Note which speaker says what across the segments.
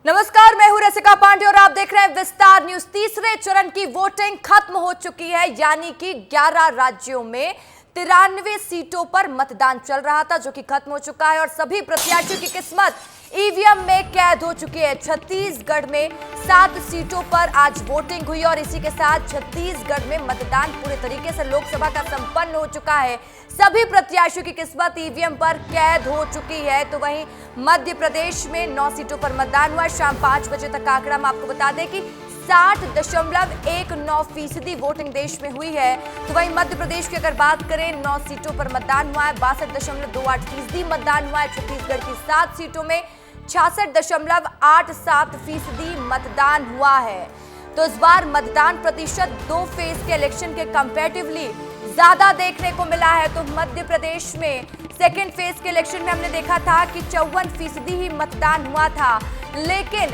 Speaker 1: नमस्कार, मैं हूं रसिका पांडे और आप देख रहे हैं विस्तार न्यूज। तीसरे चरण की वोटिंग खत्म हो चुकी है, यानी कि 11 राज्यों में 93 सीटों पर मतदान चल रहा था जो कि खत्म हो चुका है और सभी प्रत्याशियों की किस्मत ईवीएम में कैद हो चुकी है। छत्तीसगढ़ में 7 सीटों पर आज वोटिंग हुई और इसी के साथ छत्तीसगढ़ में मतदान पूरे तरीके से लोकसभा का संपन्न हो चुका है। सभी प्रत्याशियों की किस्मत ईवीएम पर कैद हो चुकी है। तो वहीं मध्य प्रदेश में 9 सीटों पर मतदान हुआ। शाम 5 बजे तक का आंकड़ा हम आपको बता दें कि 60.19% वोटिंग देश में हुई है। तो वहीं मध्य प्रदेश की अगर बात करें, 9 सीटों पर मतदान हुआ है, 62.28% मतदान हुआ है। छत्तीसगढ़ की 7 सीटों में 66.87% मतदान हुआ है। तो इस बार मतदान प्रतिशत 2 फेज के इलेक्शन के कंपैरेटिवली ज्यादा देखने को मिला है। तो मध्य प्रदेश में सेकेंड फेज के इलेक्शन में हमने देखा था कि 54% ही मतदान हुआ था, लेकिन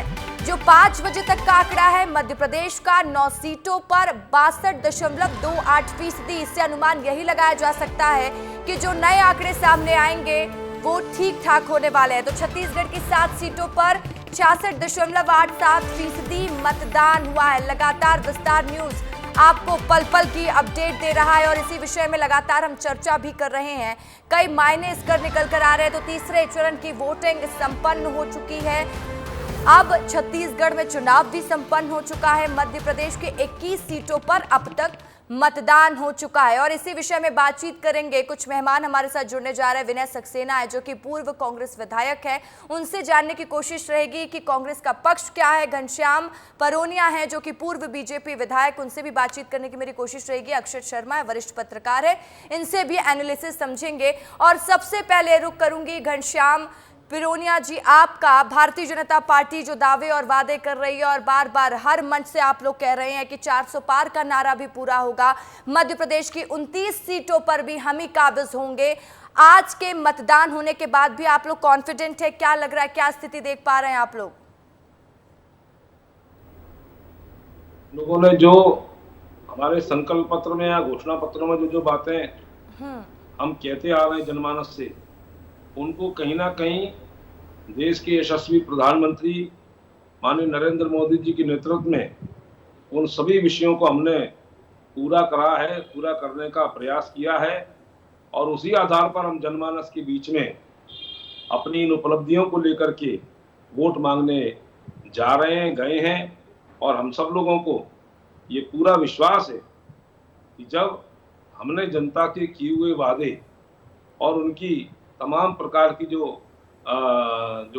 Speaker 1: जो 5 बजे तक का आंकड़ा है मध्य प्रदेश का, 9 सीटों पर 62.28%। इससे अनुमान यही लगाया जा सकता है कि जो नए आंकड़े सामने आएंगे वो ठीक ठाक होने वाले हैं। तो छत्तीसगढ़ की 7 सीटों पर 66.87% मतदान हुआ है। लगातार विस्तार न्यूज आपको पल पल की अपडेट दे रहा है और इसी विषय में लगातार हम चर्चा भी कर रहे हैं। कई मायने इसकर निकल कर आ रहे हैं। तो तीसरे चरण की वोटिंग संपन्न हो चुकी है। अब छत्तीसगढ़ में चुनाव भी संपन्न हो चुका है। मध्य प्रदेश के 21 सीटों पर अब तक मतदान हो चुका है और इसी विषय में बातचीत करेंगे। कुछ मेहमान हमारे साथ जुड़ने जा रहे हैं। विनय सक्सेना है जो कि पूर्व कांग्रेस विधायक है, उनसे जानने की कोशिश रहेगी कि कांग्रेस का पक्ष क्या है। घनश्याम परोनिया है जो कि पूर्व बीजेपी विधायक, उनसे भी बातचीत करने की मेरी कोशिश रहेगी। अक्षत शर्मा है, वरिष्ठ पत्रकार है, इनसे भी एनालिसिस समझेंगे। और सबसे पहले रुक करूंगी घनश्याम पिरोनिया जी, आपका भारतीय जनता पार्टी जो दावे और वादे कर रही है और बार बार हर मंच से आप लोग कह रहे हैं कि 400 पार का नारा भी पूरा होगा, मध्य प्रदेश की 29 सीटों पर भी हम ही काबिज होंगे। आज के मतदान होने के बाद भी आप लोग कॉन्फिडेंट है? क्या लग रहा है, क्या स्थिति देख पा रहे हैं आप लोग?
Speaker 2: लोगों ने जो हमारे संकल्प पत्र में या घोषणा पत्रों में जो बातें हम कहते आ रहे हैं जनमानस से, उनको कहीं ना कहीं देश के यशस्वी प्रधानमंत्री माननीय नरेंद्र मोदी जी के नेतृत्व में उन सभी विषयों को हमने पूरा करा है, पूरा करने का प्रयास किया है और उसी आधार पर हम जनमानस के बीच में अपनी इन उपलब्धियों को लेकर के वोट मांगने जा रहे हैं, गए हैं। और हम सब लोगों को ये पूरा विश्वास है कि जब हमने जनता के किए हुए वादे और उनकी तमाम प्रकार की जो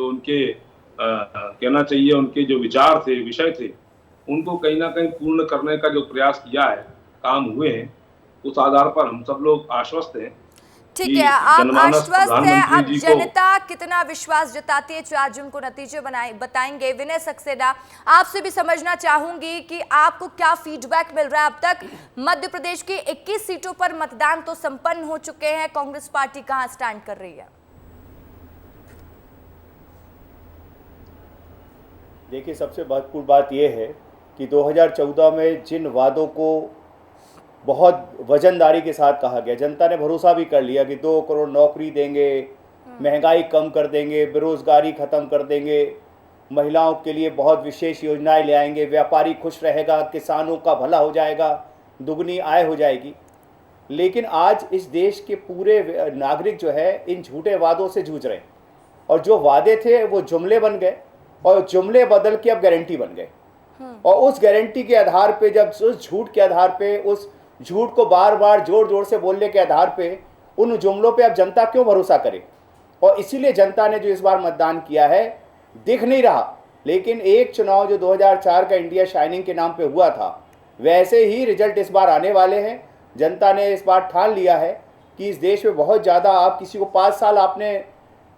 Speaker 2: उनके कहना चाहिए उनके जो विचार थे, विषय थे, उनको कहीं ना कहीं पूर्ण करने का जो प्रयास किया है, काम हुए हैं, उस आधार पर हम सब लोग आश्वस्त हैं।
Speaker 1: ठीक है, आप आश्वस्त हैं। अब जनता कितना विश्वास जताती है 4 जून को नतीजे बताएंगे। विनय सक्सेना, आपसे भी समझना चाहूंगी कि आपको क्या फीडबैक मिल रहा है। अब तक मध्य प्रदेश की 21 सीटों पर मतदान तो संपन्न हो चुके हैं, कांग्रेस पार्टी कहां स्टैंड कर रही है?
Speaker 3: देखिए, सबसे महत्वपूर्ण बात यह है कि 2014 में जिन वादों को बहुत वजनदारी के साथ कहा गया, जनता ने भरोसा भी कर लिया कि 2 करोड़ नौकरी देंगे, महंगाई कम कर देंगे, बेरोजगारी ख़त्म कर देंगे, महिलाओं के लिए बहुत विशेष योजनाएं ले आएंगे, व्यापारी खुश रहेगा, किसानों का भला हो जाएगा, दुगनी आय हो जाएगी। लेकिन आज इस देश के पूरे नागरिक जो है इन झूठे वादों से जूझ रहे हैं और जो वादे थे वो जुमले बन गए और जुमले बदल के अब गारंटी बन गए। और उस गारंटी के आधार पे, जब उस झूठ के आधार पे, उस झूठ को बार बार जोर जोर से बोलने के आधार पे, उन जुमलों पे अब जनता क्यों भरोसा करे? और इसीलिए जनता ने जो इस बार मतदान किया है, दिख नहीं रहा, लेकिन एक चुनाव जो 2004 का इंडिया शाइनिंग के नाम पे हुआ था, वैसे ही रिजल्ट इस बार आने वाले हैं। जनता ने इस बार ठान लिया है कि इस देश में बहुत ज़्यादा, आप किसी को 5 साल आपने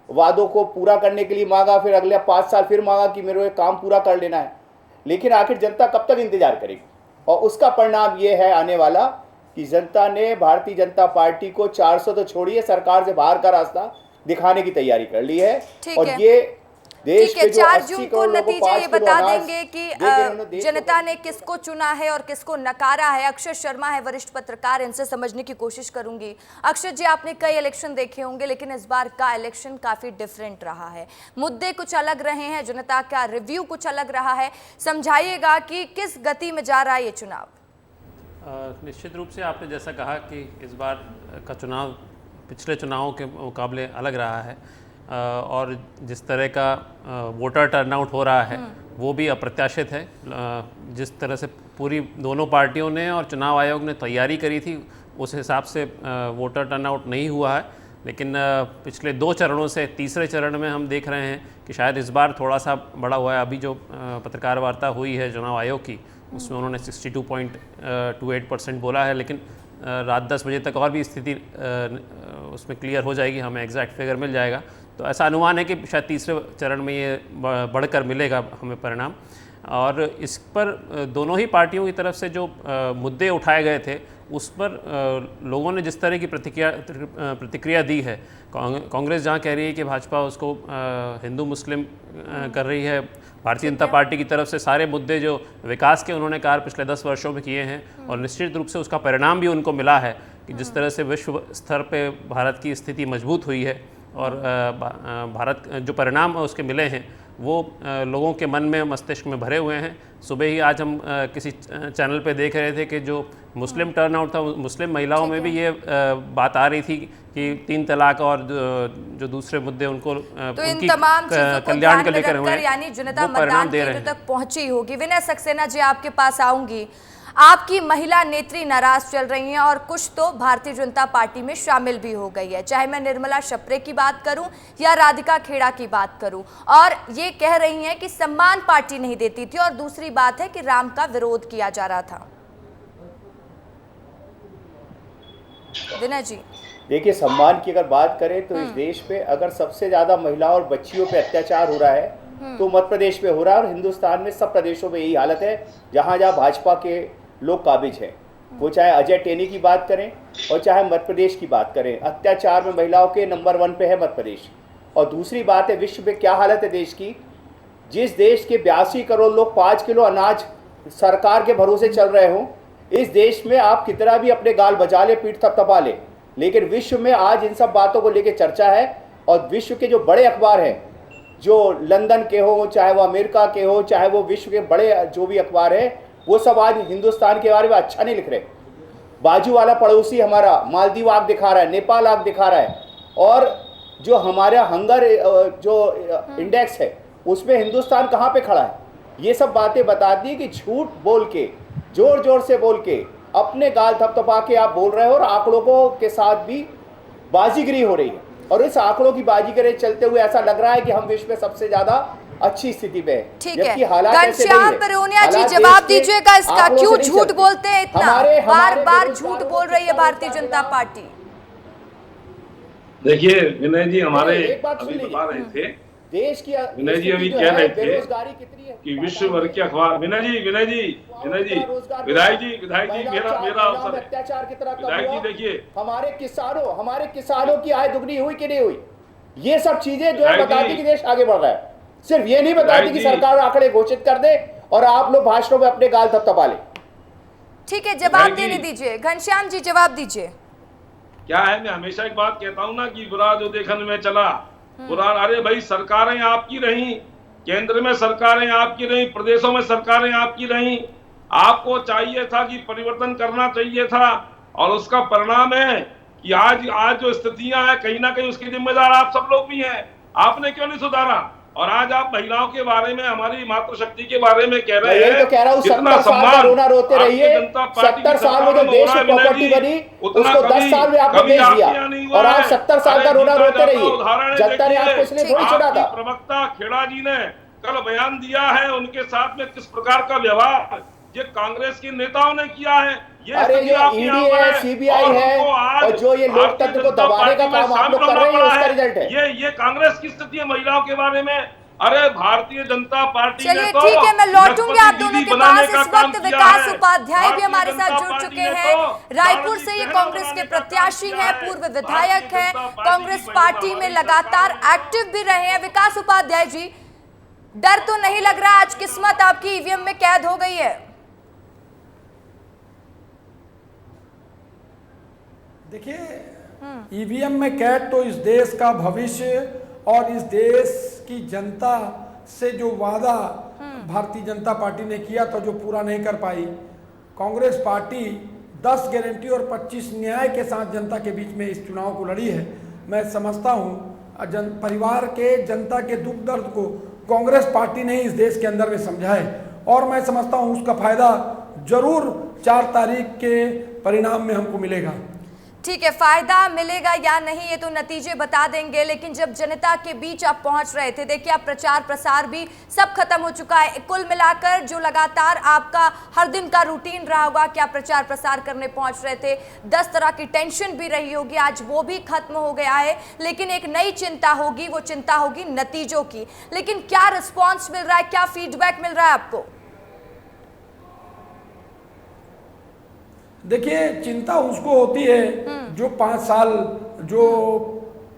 Speaker 3: वादों को पूरा करने के लिए मांगा, फिर अगले 5 साल फिर मांगा कि मेरे को काम पूरा कर लेना है, लेकिन आखिर जनता कब तक इंतजार करेगी? और उसका परिणाम ये है आने वाला कि जनता ने भारतीय जनता पार्टी को 400 तो छोड़िए, सरकार से बाहर का रास्ता दिखाने की तैयारी कर ली है। और ये देश
Speaker 1: ठीक है,
Speaker 3: के जो
Speaker 1: 4
Speaker 3: 80
Speaker 1: जून को
Speaker 3: करोड़ लोगों को
Speaker 1: नतीजे
Speaker 3: 5
Speaker 1: ये
Speaker 3: किलो
Speaker 1: बता
Speaker 3: अनाज
Speaker 1: देंगे कि
Speaker 3: देकर उन्होंने देश को
Speaker 1: जनता ने किसको चुना है और किसको नकारा है। अक्षय शर्मा है वरिष्ठ पत्रकार, इनसे समझने की कोशिश करूंगी। अक्षय जी, आपने कई इलेक्शन देखे होंगे, लेकिन इस बार का इलेक्शन काफी डिफरेंट रहा है। मुद्दे कुछ अलग रहे हैं, जनता का रिव्यू कुछ अलग रहा है। समझाइएगा कि किस गति में जा रहा है ये चुनाव।
Speaker 4: निश्चित रूप से आपने जैसा कहा कि इस बार का चुनाव पिछले चुनावों के मुकाबले अलग रहा है और जिस तरह का वोटर टर्नआउट हो रहा है वो भी अप्रत्याशित है। जिस तरह से पूरी दोनों पार्टियों ने और चुनाव आयोग ने तैयारी करी थी उस हिसाब से वोटर टर्नआउट नहीं हुआ है। लेकिन पिछले 2 चरणों से तीसरे चरण में हम देख रहे हैं कि शायद इस बार थोड़ा सा बड़ा हुआ है। अभी जो पत्रकार वार्ता हुई है चुनाव आयोग की, उसमें उन्होंने 62.28% बोला है, लेकिन रात 10 बजे तक और भी स्थिति उसमें क्लियर हो जाएगी, हमें एग्जैक्ट फिगर मिल जाएगा। तो ऐसा अनुमान है कि शायद तीसरे चरण में ये बढ़कर मिलेगा हमें परिणाम। और इस पर दोनों ही पार्टियों की तरफ से जो मुद्दे उठाए गए थे उस पर लोगों ने जिस तरह की प्रतिक्रिया दी है, कांग्रेस जहाँ कह रही है कि भाजपा उसको हिंदू मुस्लिम कर रही है, भारतीय जनता पार्टी की तरफ से सारे मुद्दे जो विकास के उन्होंने कार्य पिछले 10 वर्षों में किए हैं और निश्चित रूप से उसका परिणाम भी उनको मिला है कि जिस तरह से विश्व स्तर पे भारत की स्थिति मजबूत हुई है और भारत जो परिणाम उसके मिले हैं वो लोगों के मन में मस्तिष्क में भरे हुए हैं। सुबह ही आज हम किसी चैनल पे देख रहे थे कि जो मुस्लिम टर्नआउट था, मुस्लिम महिलाओं में भी ये बात आ रही थी कि 3 तलाक और जो दूसरे मुद्दे उनको
Speaker 1: तो इन तमाम चीजों को
Speaker 4: कल्याण के
Speaker 1: ध्यान में
Speaker 4: लेकर हुए
Speaker 1: रखकर यानी जनता
Speaker 4: वो परिणाम
Speaker 1: मतदान
Speaker 4: दे रहे
Speaker 1: केंद्र
Speaker 4: हैं।
Speaker 1: तक पहुंची होगी। विनय सक्सेना जी, आपके पास आऊंगी। आपकी महिला नेत्री नाराज चल रही हैं और कुछ तो भारतीय जनता पार्टी में शामिल भी हो गई है, चाहे मैं निर्मला शपरे की बात करूं या राधिका खेड़ा की बात करूं, और ये कह रही हैं कि सम्मान पार्टी नहीं देती थी और दूसरी बात है कि राम का विरोध किया जा रहा था। विनय जी,
Speaker 3: देखिए, सम्मान की अगर बात करें तो इस देश पे अगर सबसे ज्यादा महिलाओं और बच्चियों पे अत्याचार हो रहा है तो मध्य प्रदेश पे हो रहा है और हिंदुस्तान में सब प्रदेशों में यही हालत है जहाँ जहाँ भाजपा के लोग काबिज हैं। वो चाहे अजय टेनी की बात करें और चाहे मध्य प्रदेश की बात करें, अत्याचार में महिलाओं के नंबर 1 पे है मध्य प्रदेश। और दूसरी बात है, विश्व में क्या हालत है देश की। जिस देश के 82 करोड़ लोग 5 किलो अनाज सरकार के भरोसे चल रहे हों, इस देश में आप कितना भी अपने गाल बजा ले, पीठ थपथपा ले, लेकिन विश्व में आज इन सब बातों को लेकर चर्चा है। और विश्व के जो बड़े अखबार हैं, जो लंदन के हो, चाहे वो अमेरिका के हो, चाहे वो विश्व के बड़े जो भी अखबार हैं, वो सब आज हिंदुस्तान के बारे में अच्छा नहीं लिख रहे। बाजू वाला पड़ोसी हमारा मालदीव आग दिखा रहा है, नेपाल आग दिखा रहा है, और जो हमारा हंगर जो इंडेक्स है उसमें हिंदुस्तान कहाँ पे खड़ा है। ये सब बातें बताती है कि झूठ बोल के, जोर जोर से बोल के, अपने गाल थपथपा के आप बोल रहे हो और आंकड़ों को के साथ भी बाजीगरी हो रही है। और इस आंकड़ों की बाजीगरी चलते हुए ऐसा लग रहा है कि हम विश्व में सबसे ज्यादा अच्छी स्थिति पे है।
Speaker 1: ठीक है,
Speaker 3: ऐसे नहीं
Speaker 1: घनश्याम
Speaker 3: है।
Speaker 1: बरौनिया जी,
Speaker 3: हालात
Speaker 1: जवाब
Speaker 3: देश के
Speaker 1: दीजिएगा इसका,
Speaker 3: आंकड़ों से
Speaker 1: क्यों
Speaker 3: नहीं
Speaker 1: झूठ
Speaker 3: चलते।
Speaker 1: बोलते हैं इतना,
Speaker 3: हमारे
Speaker 1: बार बार
Speaker 3: बेरोजगारों
Speaker 1: झूठ
Speaker 3: को
Speaker 1: बोल रही है
Speaker 3: कितना
Speaker 1: भारतीय
Speaker 3: रोजगार
Speaker 1: जनता
Speaker 3: मिला?
Speaker 1: पार्टी।
Speaker 2: देखिए विनय जी, हमारे
Speaker 3: एक बात सुन
Speaker 2: अभी
Speaker 3: लीजिए।
Speaker 2: बता रहे थे
Speaker 3: देश की
Speaker 2: विनय जी अभी
Speaker 3: जो
Speaker 2: कह
Speaker 3: है,
Speaker 2: रहे थे
Speaker 3: बेरोजगारी कितनी है
Speaker 2: कि विश्व भर के अखबार, विनय जी विधायक जी मेरा अवसर है।
Speaker 3: अत्याचार कितना कम
Speaker 2: विधायक जी
Speaker 3: हुआ?
Speaker 2: देखिए,
Speaker 3: हमारे किसानों की आय दुगनी हुई कि नहीं हुई? ये सब चीजें जो है
Speaker 2: विधायक
Speaker 3: बताती
Speaker 2: जी,
Speaker 3: कि देश आगे बढ़ रहा है। सिर्फ ये नहीं बताती
Speaker 2: विधायक
Speaker 3: कि
Speaker 2: जी,
Speaker 3: सरकार आंकड़े घोषित कर दे और आप लोग भाषणों में अपने गाल थपथपा ले।
Speaker 1: ठीक है, जवाब
Speaker 2: विधायक जी,
Speaker 1: देने दीजिए। घनश्याम जी, जवाब दीजिए।
Speaker 2: क्या है, मैं हमेशा एक बात कहता हूं ना कि बुरा जो देखने में चला बुरा। अरे भाई, सरकारें आपकी रही, केंद्र में सरकारें आपकी रही, प्रदेशों में सरकारें आपकी रही। आपको चाहिए था कि परिवर्तन करना चाहिए था और उसका परिणाम है कि आज जो स्थितियां हैं, कहीं ना कहीं उसके जिम्मेदार आप सब लोग भी हैं। आपने क्यों नहीं सुधारा? और आज आप महिलाओं के बारे में, हमारी मातृशक्ति के बारे में कह रहे हैं।
Speaker 3: यही तो कह रहा हूँ, 70 साल का रोना रोते रहिए। 70 साल में जो देश की प्रॉपर्टी बनी उसको 10 साल में आपने बेच दिया और आप 70 साल का रोना रोते रहिए। जनता ने आपको इसलिए थोड़ी चुना था।
Speaker 2: प्रवक्ता खेड़ा जी ने कल बयान दिया है, उनके साथ में किस प्रकार का व्यवहार ये कांग्रेस के नेताओं ने किया है।
Speaker 3: अरे जो ईडी है, सीबीआई है और जो ये लोकतंत्र को दबाने का काम आप लोग कर रहे हैं, उसका रिजल्ट है।
Speaker 2: ये कांग्रेस की स्थिति है महिलाओं के बारे में। अरे भारतीय जनता पार्टी ने
Speaker 1: चलिए
Speaker 2: तो
Speaker 1: ठीक है, मैं लौटूंगी आप दोनों के पास। इस वक्त
Speaker 2: काम किया
Speaker 1: विकास
Speaker 2: है।
Speaker 1: उपाध्याय भी हमारे
Speaker 2: भारतीय
Speaker 1: साथ
Speaker 2: जनता
Speaker 1: जुड़
Speaker 2: पार्टी
Speaker 1: चुके
Speaker 2: ने
Speaker 1: हैं।
Speaker 2: तो
Speaker 1: रायपुर से ये
Speaker 2: राजनीतिक
Speaker 1: कांग्रेस के
Speaker 2: बनाने का
Speaker 1: प्रत्याशी
Speaker 2: काम
Speaker 1: हैं,
Speaker 2: किया
Speaker 1: पूर्व
Speaker 2: है।
Speaker 1: विधायक
Speaker 2: भारतीय
Speaker 1: हैं,
Speaker 2: जनता पार्टी
Speaker 1: कांग्रेस
Speaker 2: की
Speaker 1: पार्टी में
Speaker 2: महिला
Speaker 1: लगातार एक्टिव भी रहे हैं। विकास उपाध्याय जी, डर तो नहीं लग रहा आज किस्मत आपकी ईवीएम में कैद हो गई है?
Speaker 5: देखिए, ईवीएम में कैद तो इस देश का भविष्य और इस देश की जनता से जो वादा भारतीय जनता पार्टी ने किया था, जो पूरा नहीं कर पाई। कांग्रेस पार्टी 10 गारंटी और 25 न्याय के साथ जनता के बीच में इस चुनाव को लड़ी है। मैं समझता हूँ परिवार के, जनता के दुख दर्द को कांग्रेस पार्टी ने इस देश के अंदर में समझा है, और मैं समझता हूँ उसका फायदा जरूर 4 तारीख के परिणाम में हमको मिलेगा।
Speaker 1: ठीक है, फायदा मिलेगा या नहीं ये तो नतीजे बता देंगे, लेकिन जब जनता के बीच आप पहुंच रहे थे, देखिए आप प्रचार प्रसार भी सब खत्म हो चुका है। कुल मिलाकर जो लगातार आपका हर दिन का रूटीन रहा होगा कि आप प्रचार प्रसार करने पहुंच रहे थे, 10 तरह की टेंशन भी रही होगी, आज वो भी खत्म हो गया है। लेकिन एक नई चिंता होगी, वो चिंता होगी नतीजों की। लेकिन क्या रिस्पॉन्स मिल रहा है, क्या फीडबैक मिल रहा है आपको?
Speaker 5: देखिए, चिंता उसको होती है जो 5 साल जो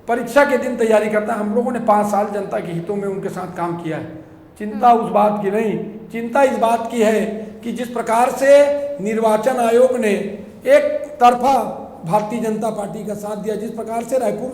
Speaker 5: परीक्षा के दिन तैयारी करता है। हम लोगों ने 5 साल जनता के हितों में उनके साथ काम किया है। चिंता उस बात की नहीं, चिंता इस बात की है कि जिस प्रकार से निर्वाचन आयोग ने एक तरफा भारतीय जनता पार्टी का साथ दिया, जिस प्रकार से रायपुर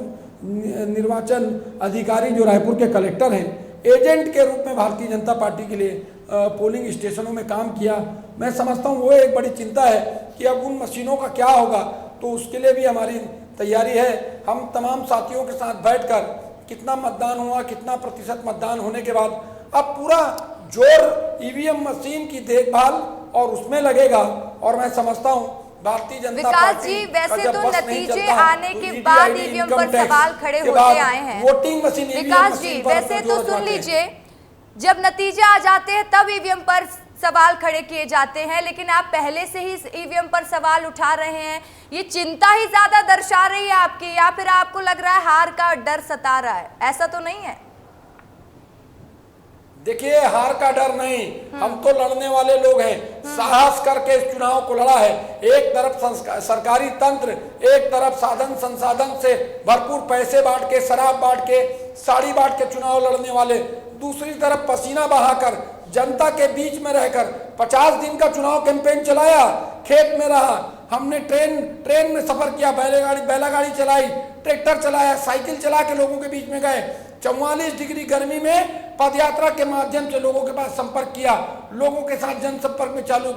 Speaker 5: निर्वाचन अधिकारी जो रायपुर के कलेक्टर हैं, एजेंट के रूप में भारतीय जनता पार्टी के लिए पोलिंग स्टेशनों में काम किया, मैं समझता हूँ वो एक बड़ी चिंता है कि अब उन मशीनों का क्या होगा। तो उसके लिए भी हमारी तैयारी है। हम तमाम साथियों के साथ बैठकर कितना मतदान हुआ, कितना प्रतिशत मतदान होने के बाद अब पूरा जोर ईवीएम मशीन की देखभाल और उसमें लगेगा। और मैं समझता हूँ भारतीय जनता
Speaker 1: विकास
Speaker 5: पार्टी
Speaker 1: जी, वैसे तो नतीजे आने के बाद ईवीएम पर सवाल खड़े होते आए हैं।
Speaker 5: वोटिंग मशीन,
Speaker 1: विकास जी, वैसे तो सुन लीजिए, जब नतीजे आ जाते हैं तब ईवीएम पर सवाल खड़े किए जाते हैं, लेकिन आप पहले से ही ईवीएम पर सवाल उठा रहे हैं। ये चिंता ही ज्यादा दर्शा रही है आपकी, या फिर आपको लग रहा है हार का डर सता रहा है? ऐसा तो नहीं है।
Speaker 5: देखिए, हार का डर नहीं, हम तो लड़ने वाले लोग हैं। साहस करके इस चुनाव को लड़ा है। एक तरफ सरकारी तंत्र, एक तरफ साधन संसाधन से भरपूर पैसे बांट के, शराब बांट के, साड़ी बांट के चुनाव लड़ने वाले, दूसरी तरफ पसीना बहाकर जनता के बीच में रहकर 50 दिन का चुनाव कैंपेन चलाया। खेत में रहा, हमने ट्रेन में सफर किया, बैलागाड़ी चलाई, ट्रैक्टर चलाया, साइकिल चला के लोगों के बीच में गए। 44 डिग्री गर्मी में पदयात्रा के माध्यम से लोगों के पास संपर्क किया, लोगों के साथ जनसंपर्क में चालू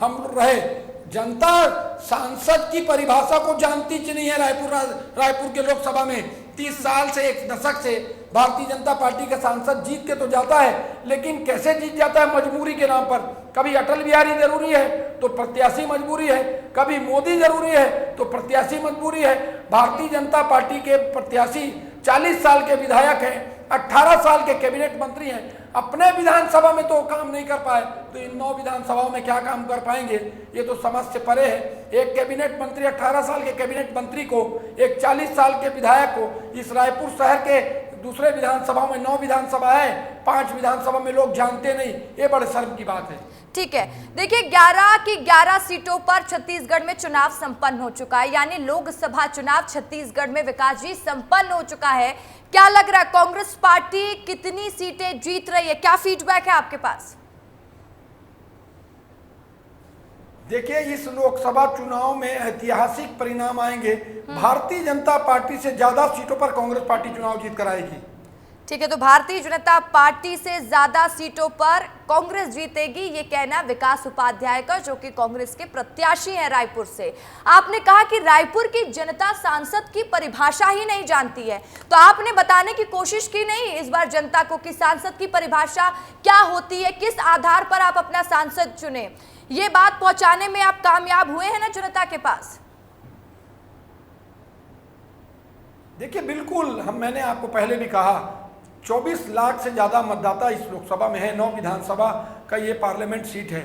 Speaker 5: हम रहे। जनता सांसद की परिभाषा को जानती नहीं है। रायपुर के लोकसभा में 30 साल से, एक दशक से भारतीय जनता पार्टी का सांसद जीत के तो जाता है, लेकिन कैसे जीत जाता है? मजबूरी के नाम पर। कभी अटल बिहारी जरूरी है तो प्रत्याशी मजबूरी है, कभी मोदी जरूरी है तो प्रत्याशी मजबूरी है। भारतीय जनता पार्टी के प्रत्याशी 40 साल के विधायक हैं, 18 साल के कैबिनेट मंत्री हैं। अपने विधानसभा में तो काम नहीं कर पाए, तो इन 9 विधानसभाओं में क्या काम कर पाएंगे? ये तो समझ से परे है। एक कैबिनेट मंत्री, 18 साल के कैबिनेट मंत्री को, एक 40 साल के विधायक को इस रायपुर शहर के दूसरे विधानसभाओं में 9 विधानसभा है, 5 विधानसभा में लोग जानते नहीं। ये बड़े शर्म की बात है।
Speaker 1: ठीक है, देखिए 11 की 11 सीटों पर छत्तीसगढ़ में चुनाव संपन्न हो चुका है, यानी लोकसभा चुनाव छत्तीसगढ़ में विकास जी संपन्न हो चुका है। क्या लग रहा है कांग्रेस पार्टी कितनी सीटें जीत रही है? क्या फीडबैक है आपके पास?
Speaker 5: देखिए, इस लोकसभा चुनाव में ऐतिहासिक परिणाम आएंगे। भारतीय जनता पार्टी से ज्यादा सीटों पर कांग्रेस पार्टी चुनाव जीत कर आएगी।
Speaker 1: ठीक है, तो भारतीय जनता पार्टी से ज्यादा सीटों पर कांग्रेस जीतेगी, ये कहना विकास उपाध्याय का, जो कि कांग्रेस के प्रत्याशी हैं रायपुर से। आपने कहा कि रायपुर की जनता सांसद की परिभाषा ही नहीं जानती है, तो आपने बताने की कोशिश की नहीं इस बार जनता को कि सांसद की परिभाषा क्या होती है, किस आधार पर आप अपना सांसद चुने? ये बात पहुंचाने में आप कामयाब हुए हैं ना जनता के पास?
Speaker 5: देखिए, बिल्कुल, मैंने आपको पहले भी कहा 24 लाख से ज़्यादा मतदाता इस लोकसभा में है। 9 विधानसभा का ये पार्लियामेंट सीट है।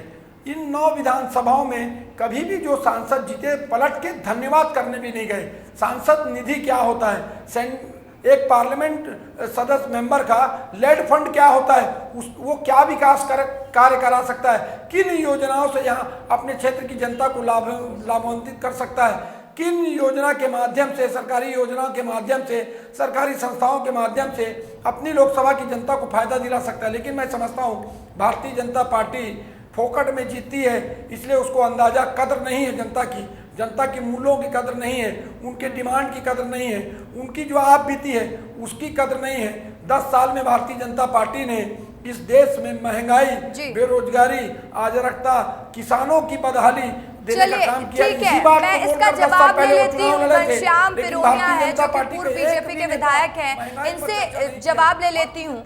Speaker 5: इन 9 विधानसभाओं में कभी भी जो सांसद जीते पलट के धन्यवाद करने भी नहीं गए। सांसद निधि क्या होता है, एक पार्लियामेंट सदस्य मेंबर का लेड फंड क्या होता है, वो क्या विकास कार्य करा सकता है, किन योजनाओं से यहाँ अपने क्षेत्र की जनता को लाभान्वित कर सकता है, किन योजना के माध्यम से, सरकारी योजनाओं के माध्यम से, सरकारी संस्थाओं के माध्यम से अपनी लोकसभा की जनता को फायदा दिला सकता है। लेकिन मैं समझता हूँ भारतीय जनता पार्टी फोकट में जीतती है, इसलिए उसको अंदाजा कदर नहीं है जनता की मूल्यों की कदर नहीं है, उनके डिमांड की कदर नहीं है, उनकी जो आप बीती है उसकी कदर नहीं है। 10 साल में भारतीय जनता पार्टी ने इस देश में महंगाई, बेरोजगारी, अराजकता, किसानों की बदहाली देने का काम किया।
Speaker 1: इसी बात मैं इसका जवाब ले लेती हूँ। घनश्याम पिरोनिया है जो कि पूर्व बीजेपी के विधायक हैं, इनसे जवाब ले लेती हूँ।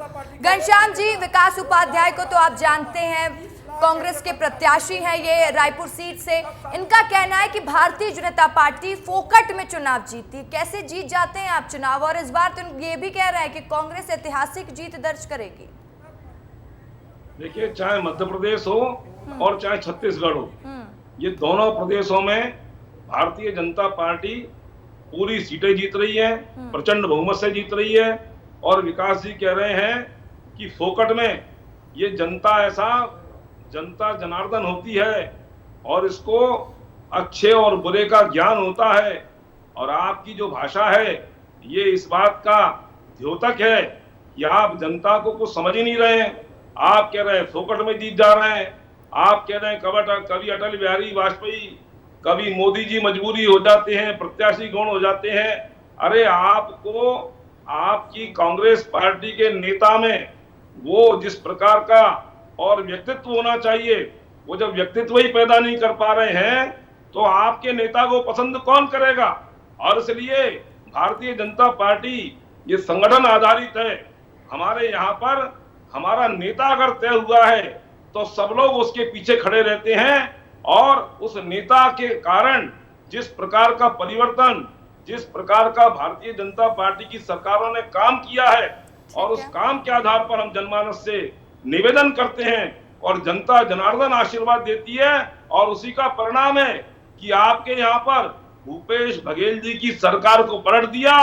Speaker 1: घनश्याम जी, विकास उपाध्याय को तो आप जानते हैं, कांग्रेस के प्रत्याशी हैं ये रायपुर सीट से। इनका कहना है कि भारतीय जनता पार्टी फोकट में चुनाव जीतती है। कैसे जीत जाते हैं आप चुनाव? और इस बार तो ये भी कह रहे हैं कि कांग्रेस ऐतिहासिक जीत दर्ज करेगी।
Speaker 2: देखिए, चाहे मध्य प्रदेश हो और चाहे छत्तीसगढ़ हो, ये दोनों प्रदेशों में भारतीय जनता पार्टी पूरी सीटें जीत रही है, प्रचंड बहुमत से जीत रही है। और विकास जी कह रहे हैं कि फोकट में ये जनता जनार्दन होती है और इसको अच्छे और बुरे का ज्ञान होता है। और आपकी जो भाषा है ये इस बात का द्योतक है कि आप जनता को कुछ समझ ही नहीं रहे हैं। आप कह रहे हैं फोकट में जीत जा रहे हैं, आप कह रहे हैं कभी अटल बिहारी वाजपेयी, कभी मोदी जी मजबूरी हो जाते हैं, प्रत्याशी गौण हो जाते हैं। अरे आपको आपकी कांग्रेस पार्टी के नेता में वो जिस प्रकार का और व्यक्तित्व होना चाहिए, वो जब व्यक्तित्व ही पैदा नहीं कर पा रहे हैं तो आपके नेता को पसंद कौन करेगा? और इसलिए भारतीय जनता पार्टी ये संगठन आधारित है। हमारे यहाँ पर हमारा नेता अगर तय हुआ है तो सब लोग उसके पीछे खड़े रहते हैं। और उस नेता के कारण जिस प्रकार का परिवर्तन, जिस प्रकार का भारतीय जनता पार्टी की सरकारों ने काम किया है, और उस काम के आधार पर हम जनमानस से निवेदन करते हैं और जनता जनार्दन आशीर्वाद देती है। और उसी का परिणाम है कि आपके यहाँ पर भूपेश बघेल जी की सरकार को पलट दिया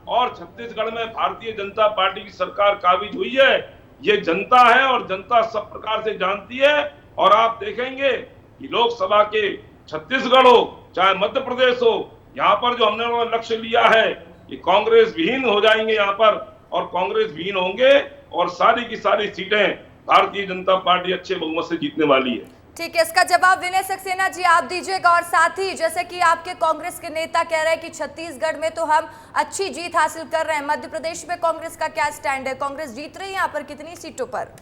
Speaker 2: और छत्तीसगढ़ में भारतीय जनता पार्टी की सरकार काबिज हुई है। ये जनता है और जनता सब प्रकार से जानती है। और आप देखेंगे कि लोकसभा के छत्तीसगढ़ हो चाहे मध्य प्रदेश हो, यहाँ पर जो हमने लक्ष्य लिया है कि कांग्रेस विहीन हो जाएंगे यहाँ पर, और कांग्रेस विहीन होंगे और सारी की सारी सीटें भारतीय जनता पार्टी अच्छे बहुमत से जीतने वाली है।
Speaker 1: ठीक है, इसका जवाब विनय सक्सेना जी आप दीजिएगा। और साथ ही जैसे कि आपके कांग्रेस के नेता कह रहे हैं कि छत्तीसगढ़ में तो हम अच्छी जीत हासिल कर रहे हैं, मध्य प्रदेश में कांग्रेस का क्या स्टैंड है? कांग्रेस जीत रही है यहाँ पर कितनी सीटों पर?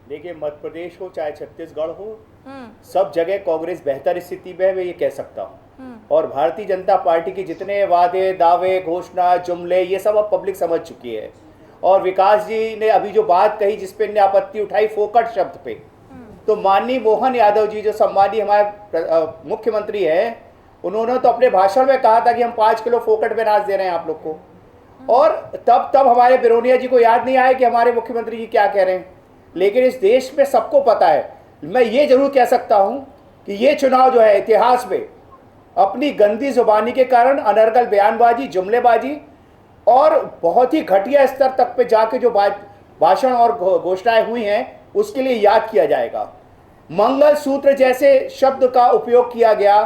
Speaker 3: देखिए, मध्य प्रदेश हो चाहे छत्तीसगढ़ हो, सब जगह कांग्रेस बेहतर स्थिति में है, मैं ये कह सकता हूँ। और भारतीय जनता पार्टी के जितने वादे, दावे, घोषणा, जुमले, ये सब अब पब्लिक समझ चुकी है। और विकास जी ने अभी जो बात कही जिस पे आपत्ति उठाई फोकट शब्द पे, तो माननीय मोहन यादव जी जो सम्मानीय हमारे मुख्यमंत्री हैं, उन्होंने तो अपने भाषण में कहा था कि हम 5 किलो फोकट में अनाज दे रहे हैं आप लोग को। और तब हमारे पिरोनिया जी को याद नहीं आया कि हमारे मुख्यमंत्री जी क्या कह रहे हैं। लेकिन इस देश में सबको पता है। मैं ये जरूर कह सकता हूँ कि ये चुनाव जो है इतिहास में अपनी गंदी जुबानी के कारण, अनर्गल बयानबाजी, जुमलेबाजी और बहुत ही घटिया स्तर तक पे जाके जो भाषण और घोषणाएं हुई हैं उसके लिए याद किया जाएगा। मंगलसूत्र जैसे शब्द का उपयोग किया गया,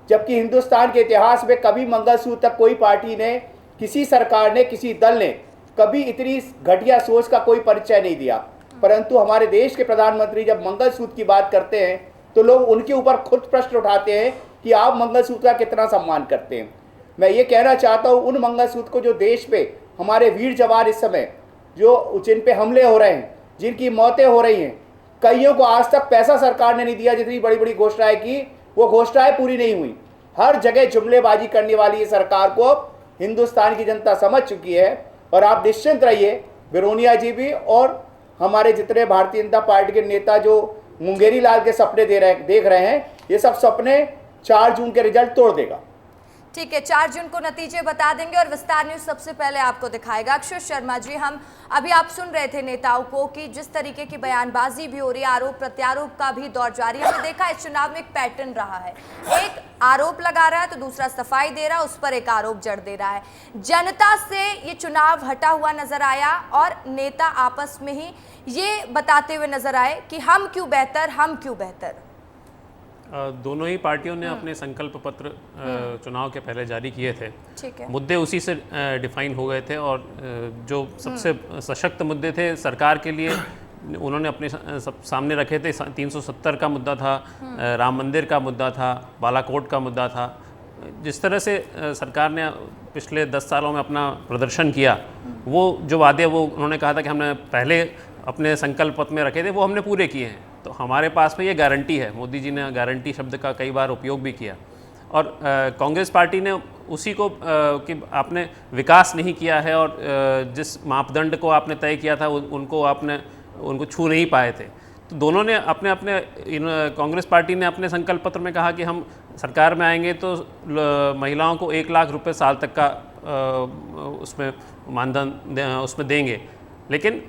Speaker 3: जबकि हिंदुस्तान के इतिहास में कभी मंगलसूत्र तक कोई पार्टी ने, किसी सरकार ने, किसी दल ने कभी इतनी घटिया सोच का कोई परिचय नहीं दिया। परंतु हमारे देश के प्रधानमंत्री जब मंगलसूत्र की बात करते हैं तो लोग उनके ऊपर खुद प्रश्न उठाते हैं कि आप मंगलसूत्र का कितना सम्मान करते हैं। मैं ये कहना चाहता हूँ उन मंगलसूत्र को जो देश पे हमारे वीर जवान इस समय जो जिन पे हमले हो रहे हैं, जिनकी मौतें हो रही हैं, कईयों को आज तक पैसा सरकार ने नहीं दिया, जितनी बड़ी बड़ी घोषणाएं की वो घोषणाएं पूरी नहीं हुई। हर जगह जुमलेबाजी करने वाली ये सरकार को हिंदुस्तान की जनता समझ चुकी है। और आप निश्चिंत रहिए, बिरोनिया जी भी और हमारे जितने भारतीय जनता पार्टी के नेता जो मुंगेरी लाल के सपने देख रहे हैं, ये सब सपने 4 जून के रिजल्ट तोड़ देगा।
Speaker 1: ठीक है, 4 जून को नतीजे बता देंगे और विस्तार न्यूज सबसे पहले आपको दिखाएगा। अक्षय शर्मा जी, हम अभी आप सुन रहे थे नेताओं को कि जिस तरीके की बयानबाजी भी हो रही है, आरोप प्रत्यारोप का भी दौर जारी है। हमने देखा इस चुनाव में एक पैटर्न रहा है, एक आरोप लगा रहा है तो दूसरा सफाई दे रहा है, उस पर एक आरोप जड़ दे रहा है। जनता से ये चुनाव हटा हुआ नजर आया और नेता आपस में ही ये बताते हुए नजर आए कि हम क्यों बेहतर, हम क्यों बेहतर।
Speaker 4: दोनों ही पार्टियों ने अपने संकल्प पत्र चुनाव के पहले जारी किए थे।
Speaker 1: ठीक है।
Speaker 4: मुद्दे उसी से डिफाइन हो गए थे और जो सबसे सशक्त मुद्दे थे सरकार के लिए उन्होंने अपने सामने रखे थे। 370 का मुद्दा था, राम मंदिर का मुद्दा था, बालाकोट का मुद्दा था। जिस तरह से सरकार ने पिछले 10 सालों में अपना प्रदर्शन किया, वो जो वादे वो उन्होंने कहा था कि हमने पहले अपने संकल्प पत्र में रखे थे वो हमने पूरे किए हैं। तो हमारे पास में ये गारंटी है। मोदी जी ने गारंटी शब्द का कई बार उपयोग भी किया और कांग्रेस पार्टी ने उसी को कि आपने विकास नहीं किया है और जिस मापदंड को आपने तय किया था उनको छू नहीं पाए थे। तो दोनों ने अपने अपने कांग्रेस पार्टी ने अपने संकल्प पत्र में कहा कि हम सरकार में आएंगे तो महिलाओं को 1 लाख रुपए साल तक का उसमें मानधन उसमें देंगे। लेकिन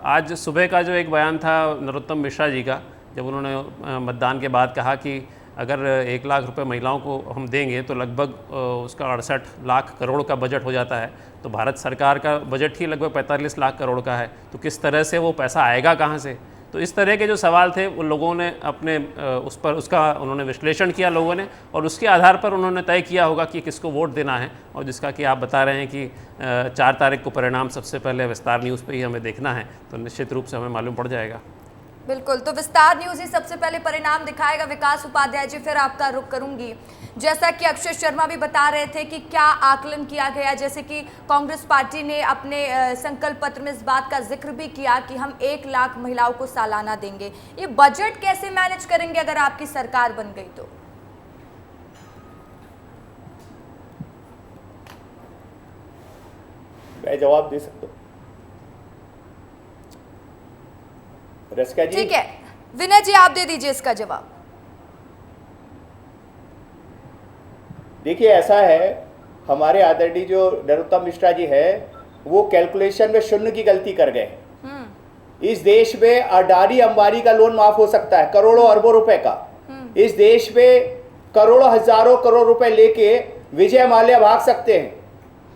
Speaker 4: आज सुबह का जो एक बयान था नरोत्तम मिश्रा जी का, जब उन्होंने मतदान के बाद कहा कि अगर 1 लाख रुपए महिलाओं को हम देंगे तो लगभग उसका 68 लाख करोड़ का बजट हो जाता है। तो भारत सरकार का बजट ही लगभग 45 लाख करोड़ का है। तो किस तरह से वो पैसा आएगा कहाँ से? तो इस तरह के जो सवाल थे वो लोगों ने अपने उसका उन्होंने विश्लेषण किया लोगों ने, और उसके आधार पर उन्होंने तय किया होगा कि किसको वोट देना है। और जिसका कि आप बता रहे हैं कि 4 तारीख को परिणाम सबसे पहले विस्तार न्यूज़ पे ही हमें देखना है, तो निश्चित रूप से हमें मालूम पड़ जाएगा।
Speaker 1: बिल्कुल, तो विस्तार न्यूज़ ही सबसे पहले परिणाम दिखाएगा। विकास उपाध्याय जी, फिर आपका रुख करूंगी। जैसा कि अक्षय शर्मा भी बता रहे थे कि क्या आकलन किया गया, जैसे कि कांग्रेस पार्टी ने अपने संकल्प पत्र में इस बात का जिक्र भी किया कि हम 1 लाख महिलाओं को सालाना देंगे। ये बजट कैसे मैनेज करेंगे अगर आपकी सरकार बन गई तो?
Speaker 3: मैं जवाब दे सकता हूँ। रसिका जी,
Speaker 1: ठीक है, विनय जी आप दे दीजिए इसका जवाब।
Speaker 3: देखिए, ऐसा है, हमारे आदरणीय जो नरोत्तम मिश्रा जी है वो कैलकुलेशन में शून्य की गलती कर गए। इस देश में अडानी अंबानी का लोन माफ हो सकता है, करोड़ों अरबों रुपए का। इस देश में करोड़ों हजारों करोड़ रुपए लेके विजय माल्या भाग सकते हैं,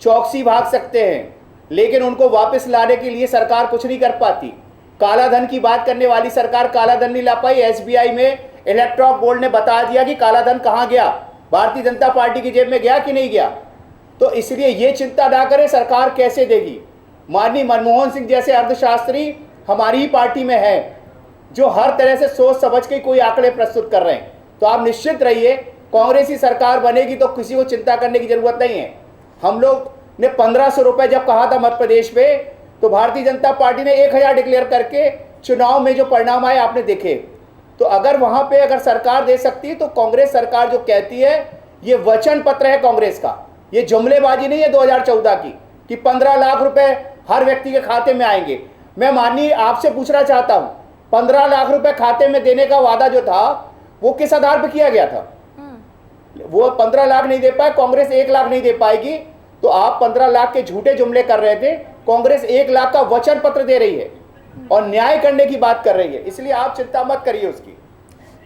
Speaker 3: चौकसी भाग सकते हैं, लेकिन उनको वापस लाने के लिए सरकार कुछ नहीं कर पाती। काला धन की बात करने वाली सरकार काला धन नहीं ला पाई। एसबीआई में इलेक्ट्रॉन बोर्ड ने बता दिया कि काला धन कहां गया, भारतीय जनता पार्टी की जेब में गया कि नहीं गया। तो इसलिए ये चिंता ना करें, सरकार कैसे देगी। माननीय मनमोहन सिंह जैसे अर्थशास्त्री हमारी ही पार्टी में है जो हर तरह से सोच समझ के कोई आंकड़े प्रस्तुत कर रहे हैं। तो आप निश्चित रहिए, कांग्रेसी सरकार बनेगी तो किसी को चिंता करने की जरूरत नहीं है। हम लोग ने 1500 रुपए जब कहा था मध्य प्रदेश में, तो भारतीय जनता पार्टी ने 1000 डिक्लेयर करके चुनाव में जो परिणाम आए आपने देखे। तो अगर वहां पे अगर सरकार दे सकती है तो कांग्रेस सरकार जो कहती है ये वचन पत्र है कांग्रेस का, ये जुमलेबाजी नहीं है 2014 की कि 15 लाख रुपए हर व्यक्ति के खाते में आएंगे। मैं माननीय आपसे पूछना चाहता हूं, 15 लाख रुपए खाते में देने का वादा जो था वो किस आधार पर किया गया था? वो 15 लाख नहीं दे पाए, कांग्रेस 1 लाख नहीं दे पाएगी। तो आप 15 लाख के झूठे जुमले कर रहे थे, कांग्रेस 1 लाख का वचन पत्र दे रही है और न्याय करने की बात कर रही है, इसलिए आप चिंता मत करिए उसकी।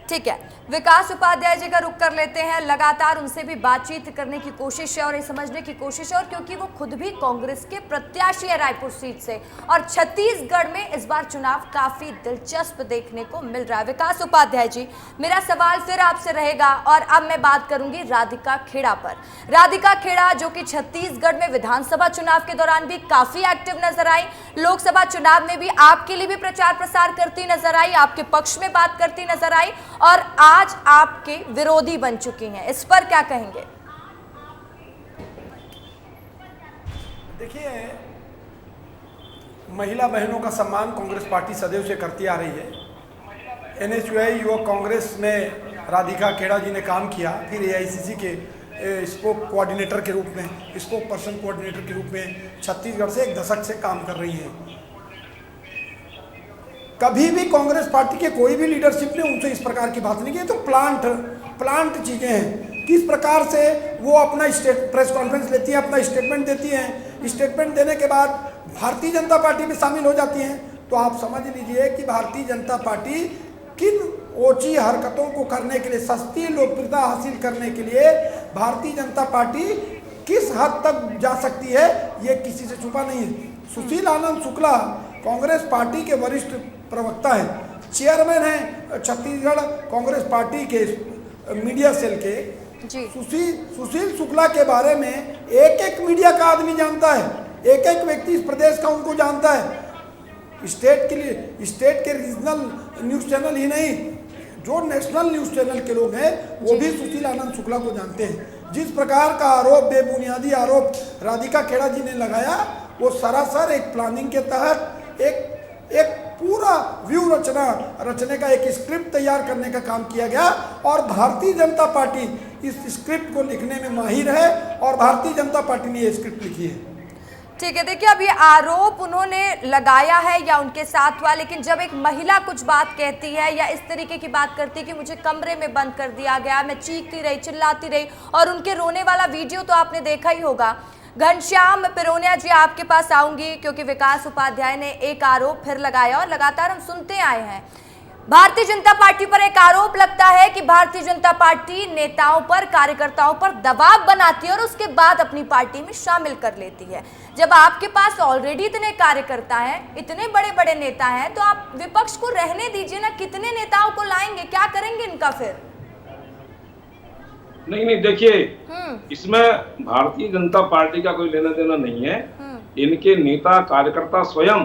Speaker 1: ठीक है, विकास उपाध्याय जी का रुख कर लेते हैं। लगातार उनसे भी बातचीत करने की कोशिश है और ये समझने की कोशिश है, और क्योंकि वो खुद भी कांग्रेस के प्रत्याशी है रायपुर सीट से, और छत्तीसगढ़ में इस बार चुनाव काफी दिलचस्प देखने को मिल रहा है। विकास उपाध्याय जी, मेरा सवाल फिर आपसे रहेगा, और अब मैं बात करूंगी राधिका खेड़ा पर। राधिका खेड़ा जो कि छत्तीसगढ़ में विधानसभा चुनाव के दौरान भी काफी एक्टिव नजर आई, लोकसभा चुनाव में भी आपके लिए भी प्रचार प्रसार करती नजर आई, आपके पक्ष में बात करती नजर आई, और आज आपके विरोधी बन चुकी हैं। इस पर क्या कहेंगे?
Speaker 5: देखिए, महिला बहनों का सम्मान कांग्रेस पार्टी सदैव से करती आ रही है। एनएसयूआई युवक कांग्रेस में राधिका खेड़ा जी ने काम किया, फिर एआईसीसी के स्पोक कोऑर्डिनेटर के रूप में, स्पोक पर्सन कोऑर्डिनेटर के रूप में छत्तीसगढ़ से 1 दशक से काम कर रही हैं। कभी भी कांग्रेस पार्टी के कोई भी लीडरशिप ने उनसे इस प्रकार की बात नहीं की। तो प्लांट चीज़ें हैं, किस प्रकार से वो अपना प्रेस कॉन्फ्रेंस लेती हैं, अपना स्टेटमेंट देती हैं, स्टेटमेंट देने के बाद भारतीय जनता पार्टी में शामिल हो जाती हैं। तो आप समझ लीजिए कि भारतीय जनता पार्टी किन ऊंची हरकतों को करने के लिए, सस्ती लोकप्रियता हासिल करने के लिए भारतीय जनता पार्टी किस हद तक जा सकती है, ये किसी से छुपा नहीं है। सुशील आनंद शुक्ला कांग्रेस पार्टी के वरिष्ठ प्रवक्ता हैं, चेयरमैन हैं छत्तीसगढ़ कांग्रेस पार्टी के मीडिया सेल के,
Speaker 1: जी
Speaker 5: सुशील शुक्ला के बारे में एक एक मीडिया का आदमी जानता है, एक एक व्यक्ति इस प्रदेश का उनको जानता है। स्टेट के रीजनल न्यूज़ चैनल ही नहीं, जो नेशनल न्यूज़ चैनल के लोग हैं वो भी सुशील आनंद शुक्ला को जानते हैं। जिस प्रकार का आरोप, बेबुनियादी आरोप राधिका खेड़ा जी ने लगाया, वो सरासर एक प्लानिंग के तहत एक पूरा व्यू रचने का एक स्क्रिप्ट तैयार करने का काम किया गया, और भारतीय जनता पार्टी इस स्क्रिप्ट को लिखने में माहिर है, और भारतीय जनता पार्टी ने ये स्क्रिप्ट लिखी है।
Speaker 1: ठीक है, देखिए अब ये आरोप उन्होंने लगाया है या उनके साथ हुआ, लेकिन जब एक महिला कुछ बात कहती है या इस तरीके की बात करती है कि मुझे कमरे में बंद कर दिया गया, मैं चीखती रही, चिल्लाती रही, और उनके रोने वाला वीडियो तो आपने देखा ही होगा। घनश्याम पिरोनिया जी, आपके पास आऊंगी, क्योंकि विकास उपाध्याय ने एक आरोप फिर लगाया और लगातार हम सुनते आए हैं। भारतीय जनता पार्टी पर एक आरोप लगता है कि भारतीय जनता पार्टी नेताओं पर, कार्यकर्ताओं पर दबाव बनाती है और उसके बाद अपनी पार्टी में शामिल कर लेती है। जब आपके पास ऑलरेडी इतने कार्यकर्ता हैं, इतने बड़े बड़े नेता हैं, तो आप विपक्ष को रहने दीजिए ना। कितने नेताओं को लाएंगे, क्या करेंगे इनका फिर?
Speaker 2: नहीं, देखिए, इसमें भारतीय जनता पार्टी का कोई लेना देना नहीं है। इनके नेता कार्यकर्ता स्वयं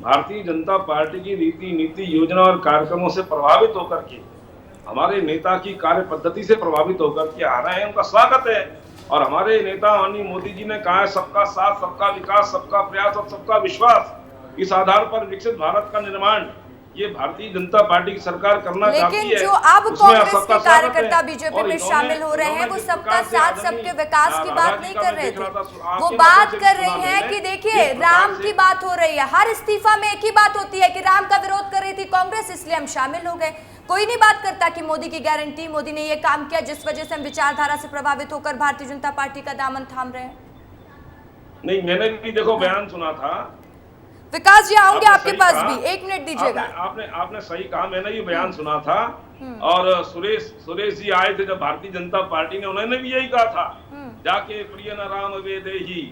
Speaker 2: भारतीय जनता पार्टी की रीति नीति, योजना और कार्यक्रमों से प्रभावित होकर के, हमारे नेता की कार्य पद्धति से प्रभावित होकर के आ रहे हैं। उनका स्वागत है। और हमारे नेता माननीय मोदी जी ने कहा है, सबका साथ, सबका विकास, सबका प्रयास और सबका विश्वास। इस आधार पर विकसित भारत का निर्माण ये भारतीय जनता पार्टी की सरकार करना चाहती है।
Speaker 1: लेकिन जो अब कांग्रेस के कार्यकर्ता बीजेपी में शामिल हो रहे हैं, वो सबका साथ, सबके विकास की बात नहीं कर रहे थे। वो बात कर रही हैं कि देखिए, राम की बात हो रही है। हर इस्तीफा में एक ही बात होती है कि राम का विरोध कर रही थी कांग्रेस, इसलिए हम शामिल हो गए। कोई नहीं बात करता कि मोदी की गारंटी, मोदी ने ये काम किया जिस वजह से हम विचारधारा से प्रभावित होकर भारतीय जनता पार्टी का दामन थाम रहे हैं।
Speaker 2: नहीं, मैंने भी देखो बयान सुना था।
Speaker 1: विकास जी, आऊंगे आपके पास भी, 1 मिनट दीजिएगा।
Speaker 2: आपने सही कहा, मैंने ये बयान सुना था। और सुरेश जी आए थे जब भारतीय जनता पार्टी ने, उन्होंने भी यही कहा था, जाके प्रिय न राम वेदेहि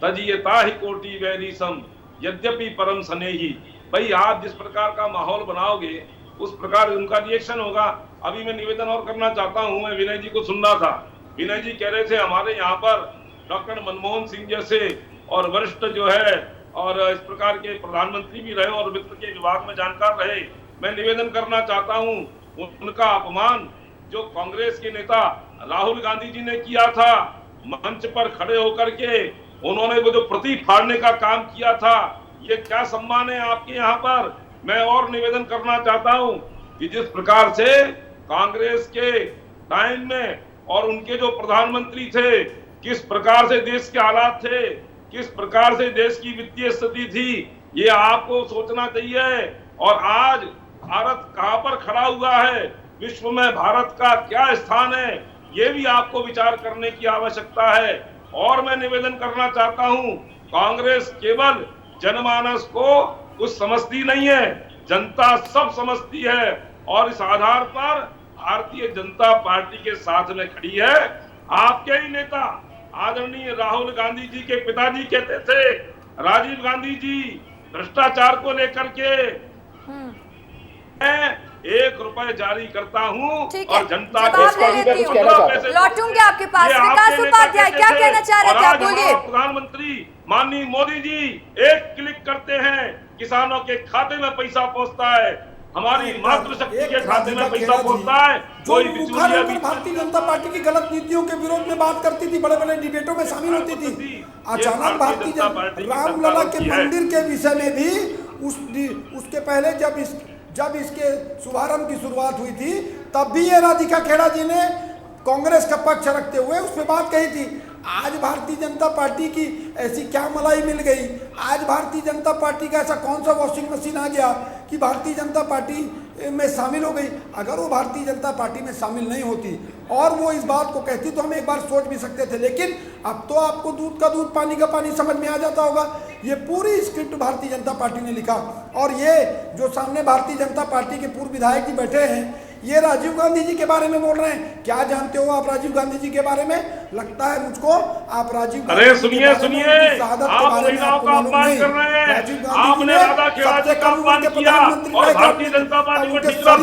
Speaker 2: तजियता ही कोटि वैरीसम यद्यपि परम स्नेही। भाई, आप जिस प्रकार का माहौल बनाओगे उस प्रकार उनका रिएक्शन होगा। अभी मैं निवेदन और करना चाहता हूं, मैं विनय जी को सुन रहा था। विनय जी कह रहे थे हमारे यहाँ पर डॉक्टर मनमोहन सिंह जैसे और वरिष्ठ जो है और इस प्रकार के प्रधानमंत्री भी रहे और वित्त के विभाग में जानकार रहे। मैं निवेदन करना चाहता हूं, उनका अपमान जो कांग्रेस के नेता राहुल गांधी जी ने किया था, मंच पर खड़े होकर के उन्होंने वो जो प्रतीक फाड़ने का काम किया था, ये क्या सम्मान है आपके यहाँ पर। मैं और निवेदन करना चाहता हूं कि जिस प्रकार से कांग्रेस के टाइम में और उनके जो प्रधानमंत्री थे, किस प्रकार से देश के हालात थे, किस प्रकार से देश की वित्तीय स्थिति थी, ये आपको सोचना चाहिए। और आज भारत कहां पर खड़ा हुआ है, विश्व में भारत का क्या स्थान है, ये भी आपको विचार करने की आवश्यकता है। और मैं निवेदन करना चाहता हूं, कांग्रेस केवल जनमानस को कुछ समझती नहीं है, जनता सब समझती है। और इस आधार पर भारतीय जनता पार्टी के साथ में खड़ी है। आपके ही नेता आदरणीय राहुल गांधी जी के पिताजी कहते थे, राजीव गांधी जी भ्रष्टाचार को लेकर के मैं 1 रुपए जारी करता हूँ और जनता के
Speaker 1: लौटूंगे आपके पास। विकास उपाध्याय, क्या कहना चाह रहे थे आप, बोलिए।
Speaker 2: प्रधानमंत्री माननीय मोदी जी एक क्लिक करते हैं, किसानों के खाते में पैसा पहुंचता है, हमारी मातृशक्ति के खाते में पैसा पहुंचता है। कोई
Speaker 5: भारतीय जनता पार्टी की गलत नीतियों के विरोध में बात करती थी, बड़े बड़े डिबेटों में शामिल होती थी। अचानक भारतीय जनता रामलला के मंदिर के विषय में भी उसके पहले जब इसके शुभारंभ की शुरुआत हुई थी, तब भी ये राधिका खेड़ा जी ने कांग्रेस का पक्ष रखते हुए उस पर बात कही थी। आज भारतीय जनता पार्टी की ऐसी क्या मलाई मिल गई, आज भारतीय जनता पार्टी का ऐसा कौन सा वॉशिंग मशीन आ गया कि भारतीय जनता पार्टी में शामिल हो गई। अगर वो भारतीय जनता पार्टी में शामिल नहीं होती और वो इस बात को कहती तो हम एक बार सोच भी सकते थे, लेकिन अब तो आपको दूध का दूध पानी का पानी समझ में आ जाता होगा। ये पूरी स्क्रिप्ट भारतीय जनता पार्टी ने लिखा। और ये जो सामने भारतीय जनता पार्टी के पूर्व विधायक जी बैठे हैं, ये राजीव गांधी जी के बारे में बोल रहे हैं। क्या जानते हो आप राजीव गांधी जी के बारे में? लगता है मुझको आप राजीव गांधी
Speaker 2: राजीव गांधी ने सबसे कम बात किया और भारतीय जनता पार्टी को
Speaker 5: हिस्सा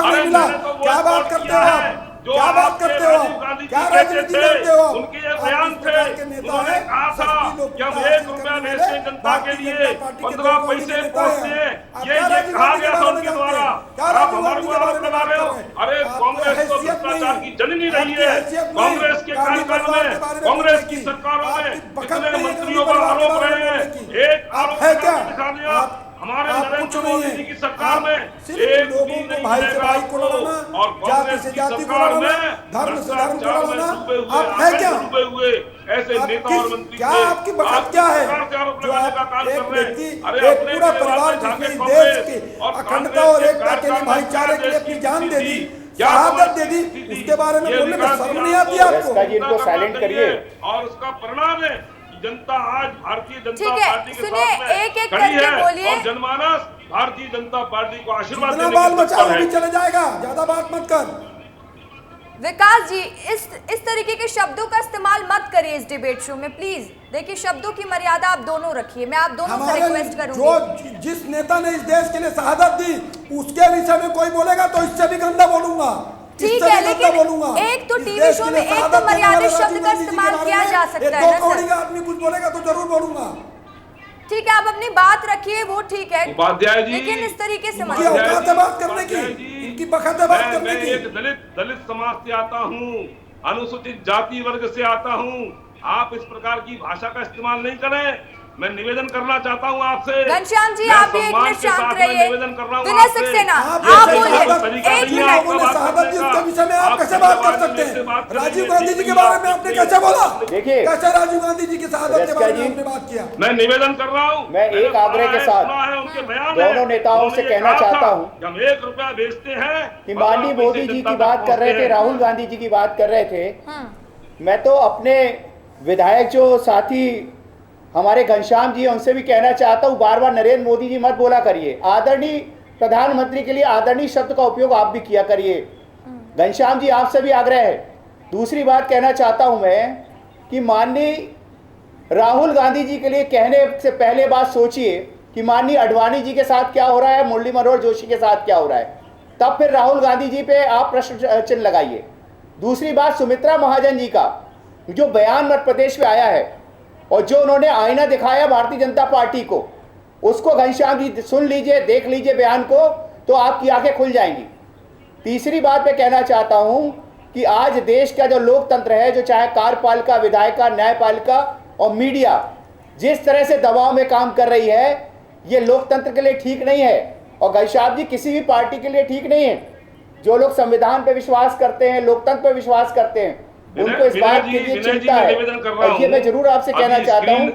Speaker 5: नहीं मिला। क्या बात करते हो आप?
Speaker 2: जो
Speaker 5: क्या बात
Speaker 2: आपके
Speaker 5: करते हो?
Speaker 2: राजीव गांधी जी
Speaker 5: क्या
Speaker 2: कहते
Speaker 5: राजनीति
Speaker 2: थे,
Speaker 5: करते हो?
Speaker 2: उनके ये
Speaker 5: आप
Speaker 2: बयान
Speaker 5: किस
Speaker 2: थे,
Speaker 5: प्रकार के नेता
Speaker 2: उन्होंने
Speaker 5: हैं?
Speaker 2: कहा था
Speaker 5: सस्ती लोग
Speaker 2: कि हम
Speaker 5: हासिल
Speaker 2: 1 रुपया
Speaker 5: करने
Speaker 2: देश
Speaker 5: वाले
Speaker 2: से जनता के
Speaker 5: भारतीय
Speaker 2: लिए
Speaker 5: जनता पार्टी के
Speaker 2: 15
Speaker 5: दो
Speaker 2: पैसे
Speaker 5: नेता
Speaker 2: पहुंचते
Speaker 5: हैं।
Speaker 2: हैं,
Speaker 5: आप
Speaker 2: ये
Speaker 5: क्या राजीव
Speaker 2: कहा
Speaker 5: गांधी
Speaker 2: गया
Speaker 5: के
Speaker 2: था
Speaker 5: बारे में
Speaker 2: उनके
Speaker 5: जानते
Speaker 2: द्वारा।
Speaker 5: हैं? क्या
Speaker 2: आप
Speaker 5: राजीव
Speaker 2: हमारे
Speaker 5: गांधी
Speaker 2: को
Speaker 5: के बारे
Speaker 2: आरोप
Speaker 5: में
Speaker 2: लगा रहे हो।
Speaker 5: जानते हैं?
Speaker 2: अरे
Speaker 5: आपको
Speaker 2: कांग्रेस तो
Speaker 5: हैसियत
Speaker 2: भ्रष्टाचार
Speaker 5: नहीं
Speaker 2: की जननी
Speaker 5: है।
Speaker 2: रही
Speaker 5: आपकी
Speaker 2: है।
Speaker 5: हैसियत नहीं
Speaker 2: कांग्रेस के
Speaker 5: गांधी
Speaker 2: कार्यकाल
Speaker 5: परिवार
Speaker 2: में
Speaker 5: के बारे में
Speaker 2: कांग्रेस
Speaker 5: बोलने
Speaker 2: की सरकारों में
Speaker 5: आपकी बखत
Speaker 2: इतने
Speaker 5: नहीं है
Speaker 2: मंत्रियों
Speaker 5: गांधी
Speaker 2: पर
Speaker 5: परिवार के
Speaker 2: आरोप
Speaker 5: बारे
Speaker 2: रहे
Speaker 5: में
Speaker 2: हैं।
Speaker 5: बोलने की।
Speaker 2: एक
Speaker 5: आप
Speaker 2: आरोप
Speaker 5: है
Speaker 2: लगा
Speaker 5: क्या?
Speaker 2: के दिखा दिया। हमारे
Speaker 5: आप
Speaker 2: नरेंद्र
Speaker 5: कुछ नहीं
Speaker 2: मोदी
Speaker 5: है।
Speaker 2: जी की सरकार
Speaker 5: आप
Speaker 2: में
Speaker 5: सिर्फ
Speaker 2: एक
Speaker 5: लोगों
Speaker 2: भी
Speaker 5: को
Speaker 2: नहीं
Speaker 5: भाई से
Speaker 2: मिलेगा
Speaker 5: भाई को
Speaker 2: आपको।
Speaker 5: लड़ाना,
Speaker 2: और
Speaker 5: जाति
Speaker 2: कांग्रेस
Speaker 5: से
Speaker 2: की
Speaker 5: जाति को
Speaker 2: सरकार
Speaker 5: लड़ाना,
Speaker 2: में
Speaker 5: धर्म से धर्म को
Speaker 2: भ्रष्टाचार में
Speaker 5: लड़ाना।
Speaker 2: डूबे हुए,
Speaker 5: आप है
Speaker 2: आतंक
Speaker 5: क्या?
Speaker 2: में डूबे हुए ऐसे
Speaker 5: आप
Speaker 2: नेता
Speaker 5: किस-
Speaker 2: और मंत्री
Speaker 5: क्या
Speaker 2: थे।
Speaker 5: आपकी बखत
Speaker 2: आप
Speaker 5: क्या
Speaker 2: किस
Speaker 5: है?
Speaker 2: प्रकार के आरोप
Speaker 5: जो
Speaker 2: लगाने
Speaker 5: आप
Speaker 2: का काम
Speaker 5: एक
Speaker 2: कर रहे हैं?
Speaker 5: व्यक्ति,
Speaker 2: अरे
Speaker 5: एक
Speaker 2: अपने
Speaker 5: पूरा
Speaker 2: परिवार
Speaker 5: परिवार
Speaker 2: में झांके
Speaker 5: जिसने
Speaker 2: खोपड़े
Speaker 5: देश की
Speaker 2: और
Speaker 5: अखंडता
Speaker 2: कांग्रेस
Speaker 5: और
Speaker 2: के
Speaker 5: एकता के लिए
Speaker 2: कार्यकाल में
Speaker 5: भाईचारे के लिए अपनी जान दे दी,
Speaker 2: क्या
Speaker 5: शहादत दे दी,
Speaker 2: थी?
Speaker 5: उसके बारे में
Speaker 2: ये
Speaker 5: बोलने में
Speaker 2: विकास
Speaker 5: शर्म
Speaker 2: जी
Speaker 5: नहीं आती
Speaker 2: आपको
Speaker 5: आपको?
Speaker 3: रस्का जी, इनको
Speaker 2: करना
Speaker 3: साइलेंट
Speaker 2: चाहिए।
Speaker 3: करिए।
Speaker 2: और उसका परिणाम है कि जनता आज भारतीय जनता
Speaker 1: ठीक है,
Speaker 2: पार्टी के
Speaker 1: सुनिए,
Speaker 2: साथ में
Speaker 1: एक-एक
Speaker 2: खड़ी
Speaker 1: करके
Speaker 2: है
Speaker 1: बोलिए।
Speaker 2: और जनमानस भारतीय जनता पार्टी को आशीर्वाद
Speaker 5: जितना
Speaker 2: देने
Speaker 5: बाल
Speaker 2: की
Speaker 5: बचाओ
Speaker 2: तत्पर
Speaker 5: भी
Speaker 2: है।
Speaker 5: चले जाएगा, ज्यादा बात मत कर।
Speaker 1: विकास जी, इस तरीके के शब्दों का इस्तेमाल मत करिए इस डिबेट शो में प्लीज। देखिए, शब्दों की मर्यादा आप दोनों रखिए। मैं आप दोनों से रिक्वेस्ट
Speaker 5: हमारे
Speaker 1: करूंगी।
Speaker 5: जो जिस नेता ने इस देश के लिए शहादत दी, उसके विषय में कोई बोलेगा तो इससे भी गंदा बोलूंगा,
Speaker 1: ठीक
Speaker 5: इससे
Speaker 1: है,
Speaker 5: भी गंदा
Speaker 1: लेकिन
Speaker 5: बोलूंगा।
Speaker 1: एक तो
Speaker 5: इस
Speaker 1: टीवी
Speaker 5: देश
Speaker 1: शो
Speaker 5: के
Speaker 1: में
Speaker 5: लिए
Speaker 1: एक तो
Speaker 5: शहादत देने
Speaker 1: मर्यादित
Speaker 5: वाले
Speaker 1: शब्द
Speaker 5: राजीव
Speaker 1: का
Speaker 5: गांधी जी के
Speaker 1: इस्तेमाल
Speaker 5: बारे
Speaker 1: किया
Speaker 5: में
Speaker 1: जा सकता
Speaker 5: एक
Speaker 1: है
Speaker 5: दो
Speaker 1: ना,
Speaker 5: कौड़ी
Speaker 1: सर?
Speaker 5: का आदमी कुछ बोलेगा तो जरूर बोलूंगा।
Speaker 1: ठीक है, आप अपनी बात रखिए, वो ठीक है,
Speaker 2: उपाध्याय जी,
Speaker 1: लेकिन इस तरीके से मत।
Speaker 5: इनकी औकात है बात करने की,
Speaker 2: उपाध्याय जी,
Speaker 5: इनकी बखत है बात करने
Speaker 2: मैं
Speaker 5: की।
Speaker 2: एक दलित समाज से आता हूँ, अनुसूचित जाति वर्ग से आता हूँ। आप इस प्रकार की भाषा का इस्तेमाल नहीं करें। मैं निवेदन करना चाहता हूँ आपसे।
Speaker 1: घनश्याम जी,
Speaker 2: मैं
Speaker 1: आप भी एक
Speaker 2: सम्मान
Speaker 1: मिनट
Speaker 2: के
Speaker 1: शांत
Speaker 2: साथ मैं
Speaker 1: रहिए।
Speaker 2: निवेदन कर रहा हूँ
Speaker 1: विनय
Speaker 2: आपसे।
Speaker 1: सक्सेना,
Speaker 5: आप
Speaker 1: आप
Speaker 5: जैसे
Speaker 1: बोलिए।
Speaker 5: शहादत-
Speaker 2: तरीका
Speaker 1: एक
Speaker 2: नहीं है
Speaker 1: मिनट।
Speaker 5: लोगों ने
Speaker 2: आपका
Speaker 5: शहादत
Speaker 2: बात
Speaker 5: दी,
Speaker 2: करने
Speaker 5: उसके
Speaker 2: का।
Speaker 5: विषय में आप
Speaker 2: आप
Speaker 5: कैसे बात कर
Speaker 2: सत्यवादी
Speaker 5: सकते
Speaker 2: से
Speaker 5: हैं?
Speaker 2: बात करेंगे,
Speaker 5: राजीव गांधी जी के
Speaker 2: ठीक
Speaker 5: बारे
Speaker 2: है,
Speaker 5: में आपने
Speaker 2: ठीक
Speaker 5: कैसे
Speaker 2: है।
Speaker 5: बोला?
Speaker 3: देखिए,
Speaker 5: कैसे राजीव गांधी जी की शहादत के
Speaker 3: रस्का
Speaker 5: बारे में
Speaker 3: जी,
Speaker 5: आपने बात किया?
Speaker 2: मैं निवेदन कर रहा हूँ।
Speaker 3: मैं एक आग्रह के साथ दोनों नेताओं से कहना चाहता हूं
Speaker 2: हम 1 रुपया बेचते हैं
Speaker 3: कि माननीय मोदी जी की बात कर रहे थे, राहुल गांधी जी की बात कर रहे थे। मैं तो अपने विधायक जो साथी हमारे घनश्याम जी उनसे भी कहना चाहता हूँ, बार बार नरेंद्र मोदी जी मत बोला करिए। आदरणीय प्रधानमंत्री के लिए आदरणीय शब्द का उपयोग आप भी किया करिए। घनश्याम जी, आपसे भी आग्रह है। दूसरी बात कहना चाहता हूँ मैं कि माननीय राहुल गांधी जी के लिए कहने से पहले बात सोचिए कि माननीय अडवाणी जी के साथ क्या हो रहा है, मुरली मनोहर जोशी के साथ क्या हो रहा है, तब फिर राहुल गांधी जी पे आप प्रश्न चिन्ह लगाइए। दूसरी बात, सुमित्रा महाजन जी का जो बयान मध्य प्रदेश में आया है और जो उन्होंने आईना दिखाया भारतीय जनता पार्टी को, उसको घनश्याम जी सुन लीजिए, देख लीजिए बयान को, तो आपकी आंखें खुल जाएंगी। तीसरी बात मैं कहना चाहता हूं कि आज देश का जो लोकतंत्र है, जो चाहे कार्यपालिका, विधायिका, न्यायपालिका और मीडिया जिस तरह से दबाव में काम कर रही है, ये लोकतंत्र के लिए ठीक नहीं है और घनश्याम जी किसी भी पार्टी के लिए ठीक नहीं है। जो लोग संविधान पे विश्वास करते हैं, लोकतंत्र पे विश्वास करते हैं, उनको इस बात के लिए चिंता है। और ये मैं जरूर आपसे कहना चाहता हूँ।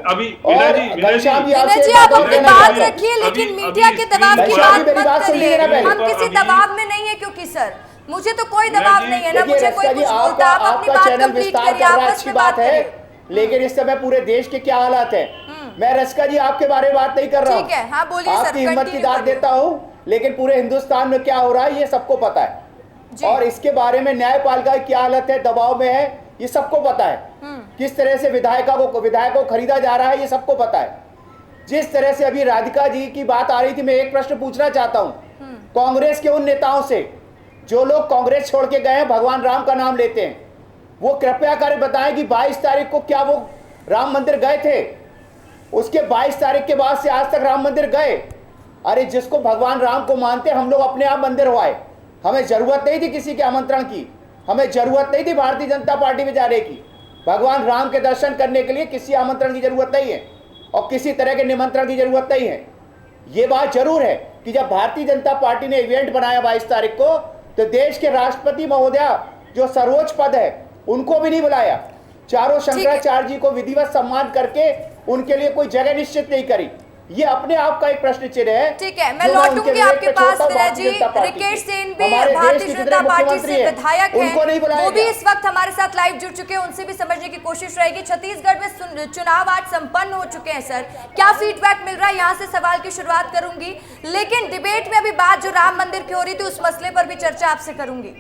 Speaker 3: और घनश्याम जी,
Speaker 1: विनय जी, आप अपनी बात रखिए, लेकिन मीडिया के दबाव की बात मत करिए। हम किसी दबाव में नहीं है, क्योंकि सर मुझे तो कोई दबाव नहीं है ना, मुझे कोई कुछ बोलता। आप अपनी बात कंप्लीट करिए, आपस में बात करिए।
Speaker 3: लेकिन इस समय पूरे देश के क्या हालात है, मैं रस्का जी आपके बारे में बात नहीं कर रहा हूँ।
Speaker 1: ठीक है, हाँ बोलिए सर,
Speaker 3: आपकी हिम्मत की
Speaker 1: कंटिन्यू
Speaker 3: दाद
Speaker 1: करिए।
Speaker 3: देता हूँ, लेकिन पूरे हिंदुस्तान में क्या हो रहा है ये सबको पता है। और इसके बारे में न्यायपालिका की क्या हालत है, दबाव में है, ये सबको पता है। किस तरह से विधायकों को खरीदा जा रहा है, ये सबको पता है। जिस तरह से अभी राधिका जी की बात आ रही थी, मैं एक प्रश्न पूछना चाहता हूँ कांग्रेस के उन नेताओं से जो लोग कांग्रेस छोड़ के गए हैं, भगवान राम का नाम लेते हैं, वो कृपया कर बताएं कि 22 तारीख को क्या वो राम मंदिर गए थे? उसके 22 तारीख के बाद से आज तक राम मंदिर गए? अरे जिसको भगवान राम को मानते, हम लोग अपने आप मंदिर हुआए। हमें जरूरत नहीं थी किसी के आमंत्रण की, हमें जरूरत नहीं थी भारतीय जनता पार्टी में जाने की। भगवान राम के दर्शन करने के लिए किसी आमंत्रण की जरूरत नहीं है और किसी तरह के निमंत्रण की जरूरत नहीं है। ये बात जरूर है कि जब भारतीय जनता पार्टी ने इवेंट बनाया 22 तारीख को, तो देश के राष्ट्रपति महोदया जो सर्वोच्च पद है उनको भी नहीं बुलाया। चारों शंकराचार्य जी को विधिवत सम्मान करके उनके लिए कोई जगह निश्चित नहीं करी। ये अपने आप का एक प्रश्न चिन्ह है।
Speaker 1: ठीक है, मैं लौटूंगी आपके पास। विनय जी, रिकेश सेन भी भारतीय जनता पार्टी से विधायक हैं, वो भी इस वक्त हमारे साथ लाइव जुड़ चुके हैं, उनसे भी समझने की कोशिश रहेगी। छत्तीसगढ़ में चुनाव आज संपन्न हो चुके हैं सर, क्या फीडबैक मिल रहा है, यहाँ से सवाल की शुरुआत करूंगी। लेकिन डिबेट में अभी बात जो राम मंदिर की हो रही थी, उस मसले पर भी चर्चा आपसे करूंगी।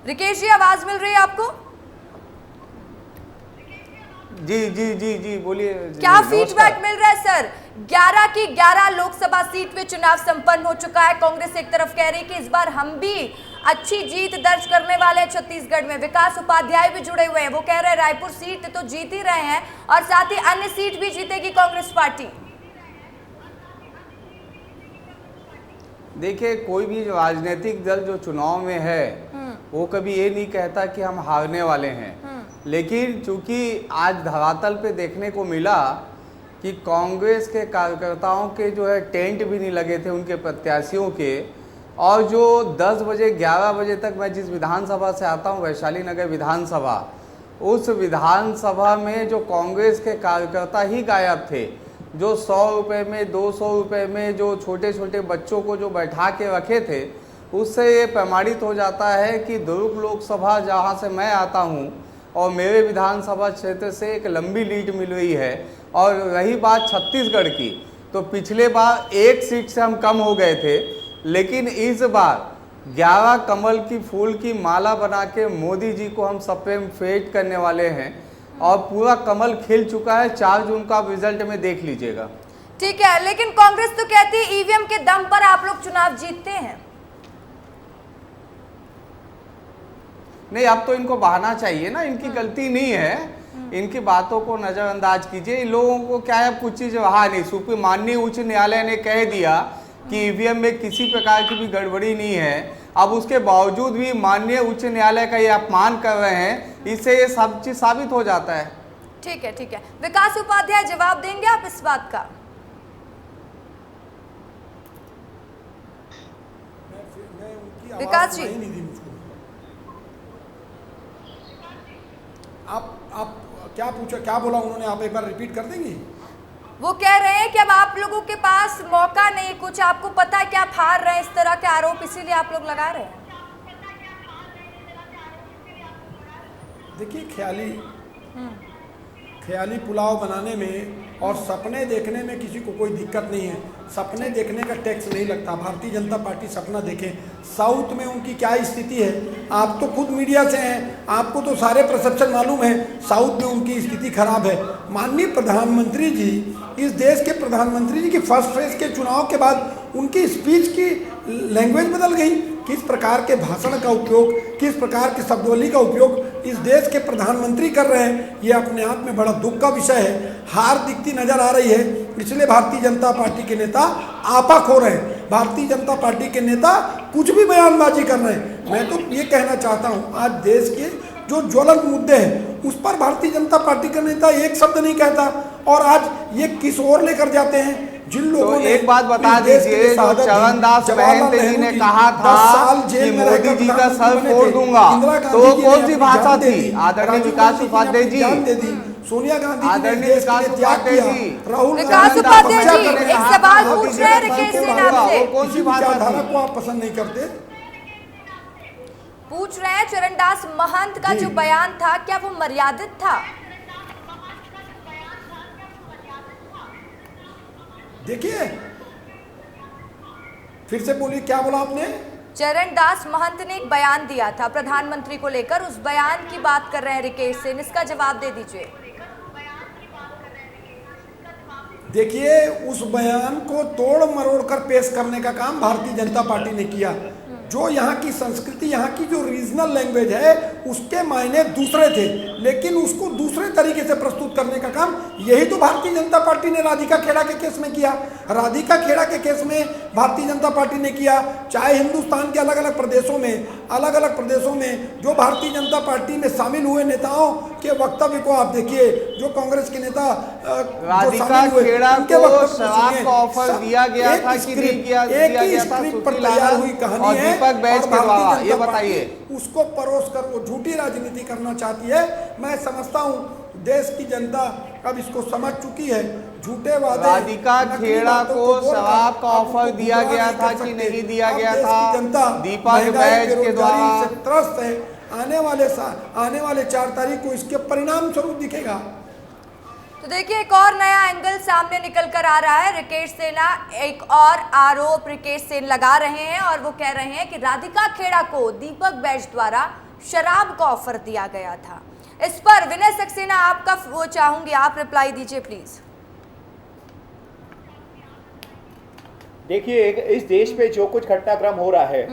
Speaker 1: रिकेश जी, आवाज मिल रही है आपको?
Speaker 6: जी जी जी जी बोलिए।
Speaker 1: क्या फीडबैक मिल रहा है सर? 11 की 11 लोकसभा सीट में चुनाव संपन्न हो चुका है। कांग्रेस एक तरफ कह रही है कि इस बार हम भी अच्छी जीत दर्ज करने वाले हैं छत्तीसगढ़ में। विकास उपाध्याय भी जुड़े हुए हैं, वो कह रहे हैं रायपुर सीट तो जीत ही रहे हैं और साथ ही अन्य सीट भी जीतेगी कांग्रेस पार्टी।
Speaker 6: देखिए, कोई भी राजनीतिक दल जो चुनाव में है वो कभी ये नहीं कहता कि हम हारने वाले हैं, लेकिन चूंकि आज धरातल पे देखने को मिला कि कांग्रेस के कार्यकर्ताओं के जो है टेंट भी नहीं लगे थे उनके प्रत्याशियों के, और जो 10 बजे 11 बजे तक मैं जिस विधानसभा से आता हूँ, वैशाली नगर विधानसभा, उस विधानसभा में जो कांग्रेस के कार्यकर्ता ही गायब थे। जो 100 रुपये में 200 रुपये में जो छोटे छोटे बच्चों को जो बैठा के रखे थे, उससे ये प्रमाणित हो जाता है कि दुर्ग लोकसभा जहाँ से मैं आता हूँ और मेरे विधानसभा क्षेत्र से एक लंबी लीड मिल रही है। और रही बात छत्तीसगढ़ की, तो पिछले बार एक सीट से हम कम हो गए थे, लेकिन इस बार 11 कमल की फूल की माला बना के मोदी जी को हम सप्रेम फेट करने वाले हैं और पूरा कमल खिल चुका है। 4 जून का आप रिजल्ट में देख लीजिएगा।
Speaker 1: ठीक है, लेकिन कांग्रेस तो कहती है ईवीएम के दम पर आप लोग चुनाव जीतते हैं।
Speaker 6: नहीं, अब तो इनको बहाना चाहिए ना, इनकी गलती नहीं है, इनकी बातों को नज़रअंदाज कीजिए। इन लोगों को क्या है, कुछ चीज़ वहाँ नहीं, माननीय उच्च न्यायालय ने कह दिया कि ईवीएम में किसी प्रकार की भी गड़बड़ी नहीं है। अब उसके बावजूद भी माननीय उच्च न्यायालय का ये अपमान कर रहे हैं, इससे ये सब चीज़ साबित हो जाता है।
Speaker 1: ठीक है, ठीक है। विकास उपाध्याय जवाब देंगे आप इस बात का? विकास जी,
Speaker 5: आप क्या पूछा, क्या बोला उन्होंने, आप एक बार रिपीट कर देंगी?
Speaker 1: वो कह रहे हैं कि अब आप लोगों के पास मौका नहीं, कुछ आपको पता है कि आप हार रहे हैं, इस तरह के आरोप इसीलिए आप लोग लगा रहे हैं।
Speaker 5: देखिए, ख्याली पुलाव बनाने में और सपने देखने में किसी को कोई दिक्कत नहीं है। सपने देखने का टैक्स नहीं लगता। भारतीय जनता पार्टी सपना देखे। साउथ में उनकी क्या स्थिति है, आप तो खुद मीडिया से हैं, आपको तो सारे परसेप्शन मालूम है। साउथ में उनकी स्थिति खराब है। माननीय प्रधानमंत्री जी, इस देश के प्रधानमंत्री जी की फर्स्ट फेज के चुनाव के बाद उनकी स्पीच की लैंग्वेज बदल गई। किस प्रकार के भाषण का उपयोग, किस प्रकार के शब्दावली का उपयोग इस देश के प्रधानमंत्री कर रहे हैं, ये अपने आप में बड़ा दुख का विषय है। हार दिखती नजर आ रही है, इसलिए भारतीय जनता पार्टी के नेता आपा खो रहे हैं। भारतीय जनता पार्टी के नेता कुछ भी बयानबाजी कर रहे हैं। मैं तो ये कहना चाहता हूँ, आज देश के जो ज्वलंत मुद्दे हैं उस पर भारतीय जनता पार्टी का नेता एक शब्द नहीं कहता, और आज ये किस ओर लेकर जाते हैं। जिन लोगों ने
Speaker 6: एक बात बता दीजिए, जो चरणदास महंत जी ने कहा था कि मोदी जी का सर फोड़ दूंगा, तो वो कौन सी भाषा थी? आदरणीय विकास उपाध्याय जी,
Speaker 5: सोनिया गांधी,
Speaker 6: आदरणीय विकास उपाध्याय जी,
Speaker 5: राहुल
Speaker 1: विकास उपाध्याय जी एक सवाल पूछ रहे हैं रिकेश सेना से।
Speaker 6: कौन सी भाषा
Speaker 5: को आप पसंद नहीं करते?
Speaker 1: पूछ रहे हैं चरणदास महंत का जो बयान था, क्या वो मर्यादित था?
Speaker 5: देखिए, फिर से बोलिए, क्या बोला आपने?
Speaker 1: चरणदास महंत ने एक बयान दिया था प्रधानमंत्री को लेकर, उस बयान की बात कर रहे हैं रिकेश सेन, इसका जवाब दे दीजिए।
Speaker 5: देखिए, उस बयान को तोड़ मरोड़ कर पेश करने का काम भारतीय जनता पार्टी ने किया। जो यहाँ की संस्कृति, यहाँ की जो रीजनल लैंग्वेज है, उसके मायने दूसरे थे, लेकिन उसको दूसरे तरीके से प्रस्तुत करने का काम यही तो भारतीय जनता पार्टी ने राधिका खेड़ा के केस में किया। राधिका खेड़ा के केस में भारतीय जनता पार्टी ने किया। चाहे हिंदुस्तान के अलग अलग प्रदेशों में जो भारतीय जनता पार्टी में शामिल हुए नेताओं के वक्तव्य को आप देखिए, जो कांग्रेस के नेता
Speaker 6: राधिका खेड़ा को शराब का ऑफर दिया गया था कि नहीं दिया गया था?
Speaker 5: पर तैयार हुई कहानी है,
Speaker 6: बैच के द्वारा, ये बताइए।
Speaker 5: उसको परोस कर वो झूठी राजनीति करना चाहती है। मैं समझता हूँ देश की जनता अब इसको समझ चुकी है। झूठे वादे,
Speaker 6: राधिका खेड़ा को शराब का ऑफर दिया गया था कि नहीं दिया गया था?
Speaker 5: जनता
Speaker 6: दीपक बैच के द्वारा
Speaker 5: त्रस्त है। आने वाले 4 तारीख को इसके परिणाम स्वरूप दिखेगा।
Speaker 1: तो देखिए, एक और नया एंगल सामने निकल कर आ रहा है। रिकेश सेना एक और आरोप रिकेश सेन लगा रहे हैं और वो कह रहे हैं कि राधिका खेड़ा को दीपक बैच द्वारा शराब का ऑफर दिया गया था। इस पर विनय सक्सेना आपका वो चाहूंगी, आप रिप्लाई दीजिए प्लीज।
Speaker 3: देखिए इस देश पे जो कुछ घटनाक्रम हो रहा है,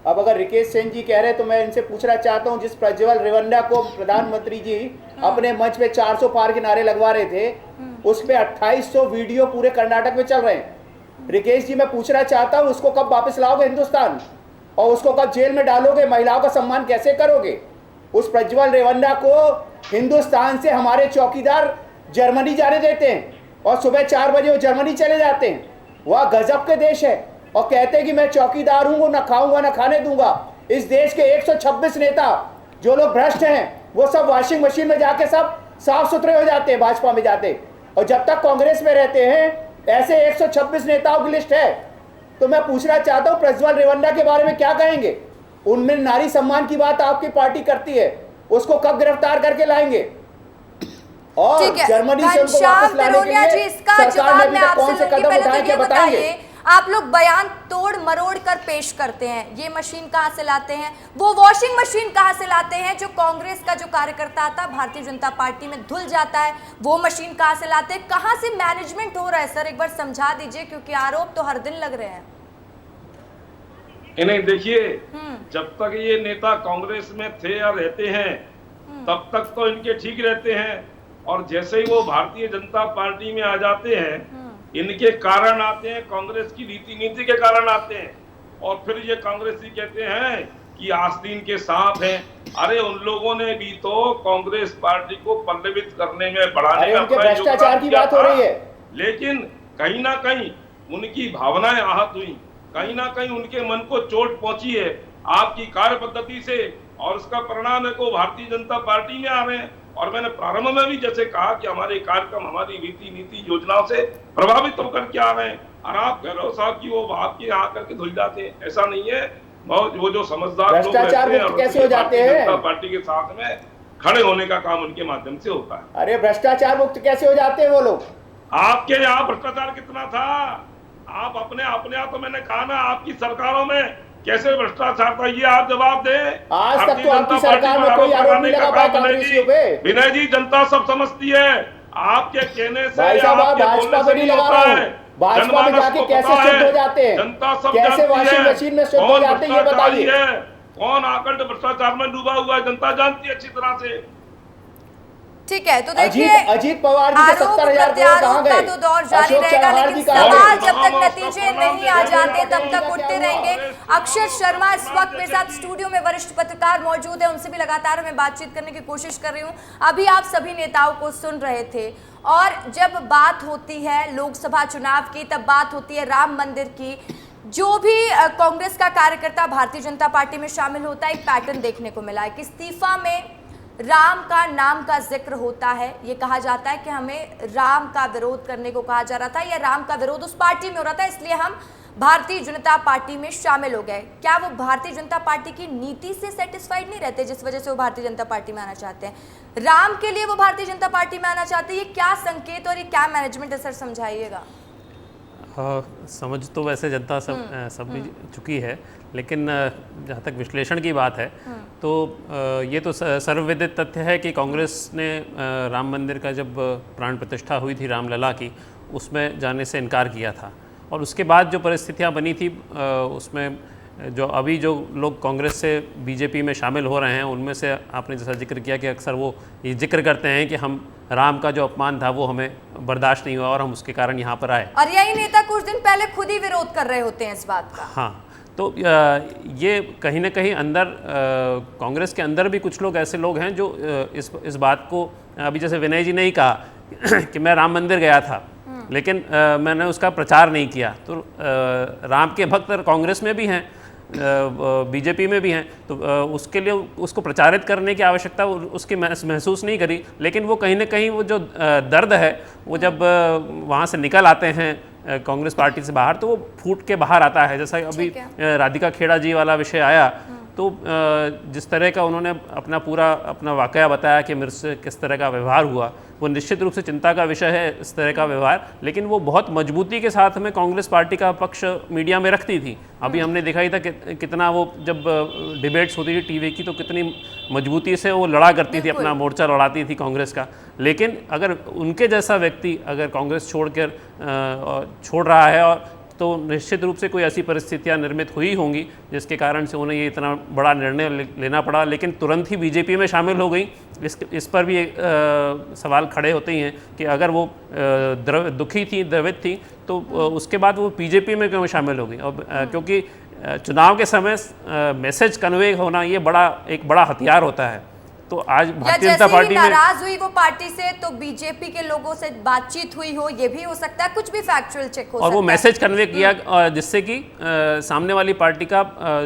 Speaker 3: अब अगर रिकेश सेन जी कह रहे हैं तो मैं इनसे पूछना चाहता हूं, जिस प्रज्वल रेवन्ना को प्रधानमंत्री जी अपने मंच पे 400 पार के नारे लगवा रहे थे, उस पे 2800 वीडियो पूरे कर्नाटक में चल रहे हैं। रिकेश जी मैं पूछना चाहता हूं, उसको कब वापस लाओगे हिंदुस्तान और उसको कब जेल में डालोगे? महिलाओं का सम्मान कैसे करोगे? उस प्रज्वल रेवन्ना को हिंदुस्तान से हमारे चौकीदार जर्मनी जाने देते हैं और सुबह 4 बजे वो जर्मनी चले जाते हैं। वह गजब के देश है और कहते हैं कि मैं चौकीदार हूं, ना खाऊंगा ना खाने दूंगा। इस देश के 126 नेता जो लोग भ्रष्ट हैं वो सब वॉशिंग मशीन में जाके सब साफ सुथरे हो जाते हैं, भाजपा में जाते। और जब तक कांग्रेस में रहते हैं ऐसे 126 नेताओं की लिस्ट है। तो मैं पूछना चाहता हूं प्रज्वल रेवन्ना के बारे में क्या कहेंगे? उनमें नारी सम्मान की बात आपकी पार्टी करती है, उसको कब गिरफ्तार करके लाएंगे? और जर्मनी से उनको वापस लाने के लिए सरकार ने अभी तक कौन से कदम उठाए क्या बताएंगे?
Speaker 1: आप लोग बयान तोड़ मरोड़ कर पेश करते हैं, ये मशीन कहां से लाते हैं, वो वॉशिंग मशीन कहां से लाते हैं? जो कांग्रेस का जो कार्यकर्ता आता भारतीय जनता पार्टी में धुल जाता है, वो मशीन कहां से लाते हैं? कहां से मैनेजमेंट हो रहा है सर, एक बार समझा दीजिए, क्योंकि आरोप तो हर दिन लग रहे हैं।
Speaker 2: इन्हें देखिए, जब तक ये नेता कांग्रेस में थे या रहते हैं तब तक तो इनके ठीक रहते हैं, और जैसे ही वो भारतीय जनता पार्टी में आ जाते हैं इनके कारण आते हैं, कांग्रेस की रीति नीति के कारण आते हैं, और फिर ये कांग्रेसी कहते हैं कि आस्तीन के सांप हैं। अरे उन लोगों ने भी तो कांग्रेस पार्टी को पल्लवित करने में बढ़ाने का
Speaker 3: भ्रष्टाचार की बात हो रही है,
Speaker 2: लेकिन कहीं ना कहीं उनकी भावनाएं आहत हुई, कहीं ना कहीं उनके मन को चोट पहुंची है आपकी कार्य पद्धति से, और उसका परिणाम है को भारतीय जनता पार्टी में आ रहे हैं। और मैंने प्रारंभ में भी जैसे कहा कि हमारे कार्यक्रम हमारी रीति नीति योजनाओं से प्रभावित होकर के आ रहे हैं, और आप कह रहे हो साहब कि वो आपके यहाँ करके धुल जाते हैं, ऐसा नहीं है। वो जो समझदार लोग रहते हैं और
Speaker 3: कैसे हो जाते हैं,
Speaker 2: जनता पार्टी के साथ में खड़े होने का काम उनके माध्यम से होता है।
Speaker 3: अरे भ्रष्टाचार मुक्त कैसे हो जाते हैं वो लोग?
Speaker 2: आपके यहाँ भ्रष्टाचार कितना था? आप अपने यहाँ तो मैंने कहा ना, आपकी सरकारों में कैसे भ्रष्टाचार था, ये आप जवाब दें।
Speaker 3: आज तक तो आपकी सरकार में कोई आरोप नहीं लगा पाया कांग्रेसियों पे।
Speaker 2: विनय जी, जनता सब समझती है, आपके कहने से
Speaker 3: भाई साहब आप भाजपा में नहीं लगा रहा हूं, भाजपा में जाके कैसे शुद्ध हो जाते हैं,
Speaker 2: जनता सब
Speaker 3: कैसे वॉशिंग मशीन में शुद्ध हो जाते हैं, ये बताइए।
Speaker 2: कौन आकंठ भ्रष्टाचार में डूबा हुआ है, जनता जानती है अच्छी तरह से।
Speaker 1: ठीक है, तो देखिए
Speaker 3: अजीत पवार जी के 70,000 करोड़ कहां गए?
Speaker 1: तो दौर जारी रहेगा, लेकिन सवाल जब तक नतीजे नहीं आ जाते तब तक उठते रहेंगे। अक्षर शर्मा इस वक्त मेरे साथ स्टूडियो में वरिष्ठ पत्रकार मौजूद है, उनसे भी लगातार मैं बातचीत करने की कोशिश कर रही हूँ। अभी आप सभी नेताओं को सुन रहे थे, और जब बात होती है लोकसभा चुनाव की तब बात होती है राम मंदिर की। जो भी कांग्रेस का कार्यकर्ता भारतीय जनता पार्टी में शामिल होता है, एक पैटर्न देखने को मिला है कि इस्तीफा में राम का नाम का जिक्र होता है। ये कहा जाता है कि हमें राम का विरोध करने को कहा जा रहा था, या राम का विरोध उस पार्टी में हो रहा था, इसलिए हम भारतीय जनता पार्टी में शामिल हो गए। क्या वो भारतीय जनता पार्टी की नीति से सेटिस्फाइड नहीं रहते जिस वजह से वो भारतीय जनता पार्टी में आना चाहते हैं? राम के लिए वो भारतीय जनता पार्टी में आना चाहते हैं, ये क्या संकेत और ये क्या मैनेजमेंट है सर, समझाइएगा।
Speaker 4: समझ तो वैसे जनता सब भी चुकी है, लेकिन जहाँ तक विश्लेषण की बात है तो ये तो सर्वविदित तथ्य है कि कांग्रेस ने राम मंदिर का जब प्राण प्रतिष्ठा हुई थी रामलला की, उसमें जाने से इनकार किया था। और उसके बाद जो परिस्थितियाँ बनी थी उसमें जो अभी जो लोग कांग्रेस से बीजेपी में शामिल हो रहे हैं उनमें से आपने जैसा जिक्र किया कि अक्सर वो ये जिक्र करते हैं कि हम राम का जो अपमान था वो हमें बर्दाश्त नहीं हुआ और हम उसके कारण यहाँ पर आए,
Speaker 1: और यही नेता कुछ दिन पहले खुद ही विरोध कर रहे होते हैं इस बात का।
Speaker 4: हाँ, तो ये कहीं ना कहीं अंदर कांग्रेस के अंदर भी कुछ लोग ऐसे लोग हैं जो इस बात को, अभी जैसे विनय जी ने ही कहा कि मैं राम मंदिर गया था लेकिन मैंने उसका प्रचार नहीं किया, तो राम के भक्त कांग्रेस में भी हैं, बीजेपी में भी हैं, तो उसके लिए उसको प्रचारित करने की आवश्यकता उसकी महसूस नहीं करी। लेकिन वो कहीं ना कहीं वो जो दर्द है वो जब वहाँ से निकल आते हैं कांग्रेस पार्टी से बाहर, तो वो फूट के बाहर आता है। जैसा अभी राधिका खेड़ा जी वाला विषय आया, तो जिस तरह का उन्होंने अपना वाकया बताया कि मेरे से किस तरह का व्यवहार हुआ, वो निश्चित रूप से चिंता का विषय है इस तरह का व्यवहार, लेकिन वो बहुत मजबूती के साथ में कांग्रेस पार्टी का पक्ष मीडिया में रखती थी। अभी हमने देखा ही था कि कितना वो जब डिबेट्स होती थी टीवी की तो कितनी मजबूती से वो लड़ा करती थी, अपना मोर्चा लड़ाती थी कांग्रेस का। लेकिन अगर उनके जैसा व्यक्ति अगर कांग्रेस छोड़ रहा है और तो निश्चित रूप से कोई ऐसी परिस्थितियां निर्मित हुई होंगी जिसके कारण से उन्हें ये इतना बड़ा निर्णय लेना पड़ा, लेकिन तुरंत ही बीजेपी में शामिल हो गई। इस पर भी एक सवाल खड़े होते हैं कि अगर वो दुखी थी, द्रवित थी, तो उसके बाद वो बीजेपी में क्यों शामिल हो गई। अब क्योंकि चुनाव के समय मैसेज कन्वे होना ये एक बड़ा हथियार होता है। तो आज भारतीय जनता पार्टी में
Speaker 1: नाराज हुई वो पार्टी से, तो बीजेपी के लोगों से बातचीत हुई हो, ये भी हो सकता है, कुछ भी फैक्चुअल चेक हो सकता है।
Speaker 4: और वो मैसेज कन्वे किया जिससे कि सामने वाली पार्टी का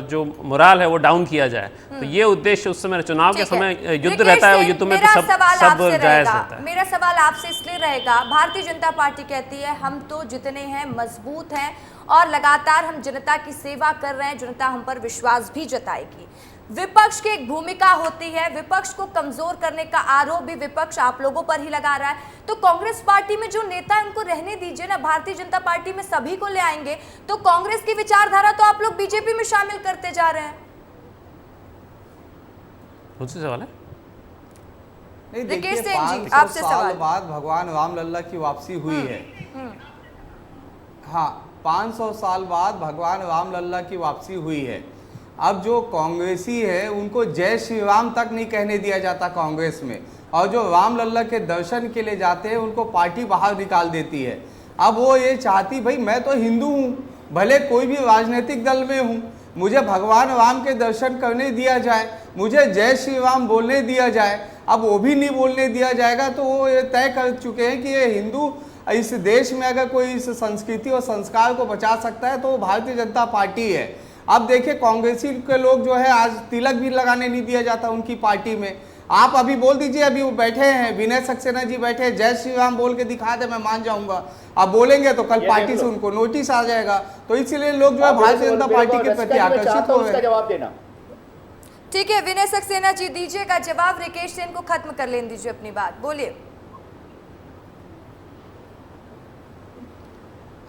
Speaker 4: जो मोराल है वो डाउन किया जाए। तो ये उद्देश्य उस समय चुनाव के समय युद्ध रहता है, युद्ध में तो सब जायज रहता है।
Speaker 1: मेरा सवाल आपसे इसलिए रहेगा, भारतीय जनता पार्टी कहती है हम तो जितने हैं मजबूत हैं और लगातार हम जनता की सेवा कर रहे हैं, जनता हम पर विश्वास भी जताएगी। विपक्ष की एक भूमिका होती है, विपक्ष को कमजोर करने का आरोप भी विपक्ष आप लोगों पर ही लगा रहा है। तो कांग्रेस पार्टी में जो नेता है उनको रहने दीजिए ना, भारतीय जनता पार्टी में सभी को ले आएंगे। तो कांग्रेस की विचारधारा तो आप लोग बीजेपी में शामिल करते जा रहे हैं।
Speaker 4: मुझसे सवाल है?
Speaker 6: नहीं,
Speaker 1: रिकेश
Speaker 6: देखिए,
Speaker 1: सेन जी,
Speaker 6: 500
Speaker 1: आपसे
Speaker 6: साल
Speaker 1: सवाल।
Speaker 6: बाद भगवान राम लल्ला की वापसी हुई है। हाँ, 500 साल बाद भगवान राम लल्ला की वापसी हुई है। अब जो कांग्रेसी है उनको जय श्री राम तक नहीं कहने दिया जाता कांग्रेस में, और जो राम लल्ला के दर्शन के लिए जाते हैं उनको पार्टी बाहर निकाल देती है। अब वो ये चाहती, भाई मैं तो हिंदू हूँ, भले कोई भी राजनीतिक दल में हूँ, मुझे भगवान राम के दर्शन करने दिया जाए, मुझे जय श्री राम बोलने दिया जाए। अब वो भी नहीं बोलने दिया जाएगा तो वो ये तय कर चुके हैं कि ये हिंदू इस देश में अगर कोई इस संस्कृति और संस्कार को बचा सकता है तो वो भारतीय जनता पार्टी है। अब देखिए, कांग्रेसी के लोग जो है आज तिलक भी लगाने नहीं दिया जाता उनकी पार्टी में। आप अभी बोल दीजिए, अभी वो बैठे हैं, विनय सक्सेना जी बैठे हैं, जय श्री राम बोल के दिखा दे, मैं मान जाऊंगा। अब बोलेंगे तो कल पार्टी से उनको नोटिस आ जाएगा। तो इसलिए लोग जो है भारतीय जनता पार्टी के प्रति आकर्षित हो रहे हैं।
Speaker 3: जवाब देना।
Speaker 1: ठीक है विनय सक्सेना जी, दीजिएगा जवाब। रिकेश सेन को खत्म कर लेने दीजिए अपनी बात, बोलिए।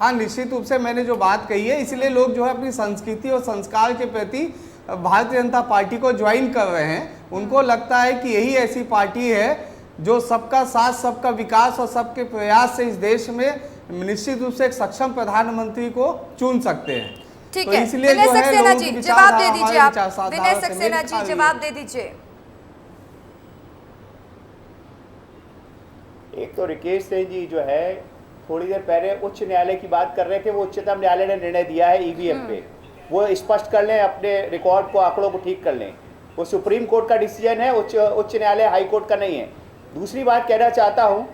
Speaker 6: हाँ, निश्चित रूप से मैंने जो बात कही है, इसलिए लोग जो है अपनी संस्कृति और संस्कार के प्रति भारतीय जनता पार्टी को ज्वाइन कर रहे हैं। उनको लगता है कि यही ऐसी पार्टी है जो सबका साथ, सबका विकास और सबके प्रयास से इस देश में निश्चित रूप से एक सक्षम प्रधानमंत्री को चुन सकते हैं।
Speaker 1: ठीक
Speaker 6: तो
Speaker 1: है,
Speaker 6: इसलिए
Speaker 1: विनय
Speaker 6: जो है
Speaker 1: सक्सेना
Speaker 6: लोगों
Speaker 1: जी
Speaker 6: की
Speaker 1: जवाब दे
Speaker 6: विचारधारा
Speaker 1: दीजिए।
Speaker 6: हमारी
Speaker 1: आप
Speaker 6: विचारधारा
Speaker 1: विनय
Speaker 6: से
Speaker 1: सक्सेना
Speaker 6: मेल
Speaker 1: जी
Speaker 6: खा
Speaker 1: जवाब
Speaker 6: रही
Speaker 1: दे दीजिए।
Speaker 3: एक तो रिकेश सिंह जी जो है थोड़ी देर पहले उच्च न्यायालय की बात कर रहे थे, वो उच्चतम न्यायालय ने निर्णय दिया है ईवीएम पे, वो स्पष्ट कर लें, अपने रिकॉर्ड को, आंकड़ों को ठीक कर लें। वो सुप्रीम कोर्ट का डिसीजन है, उच्च न्यायालय हाई कोर्ट का नहीं है। दूसरी बात कहना चाहता हूँ,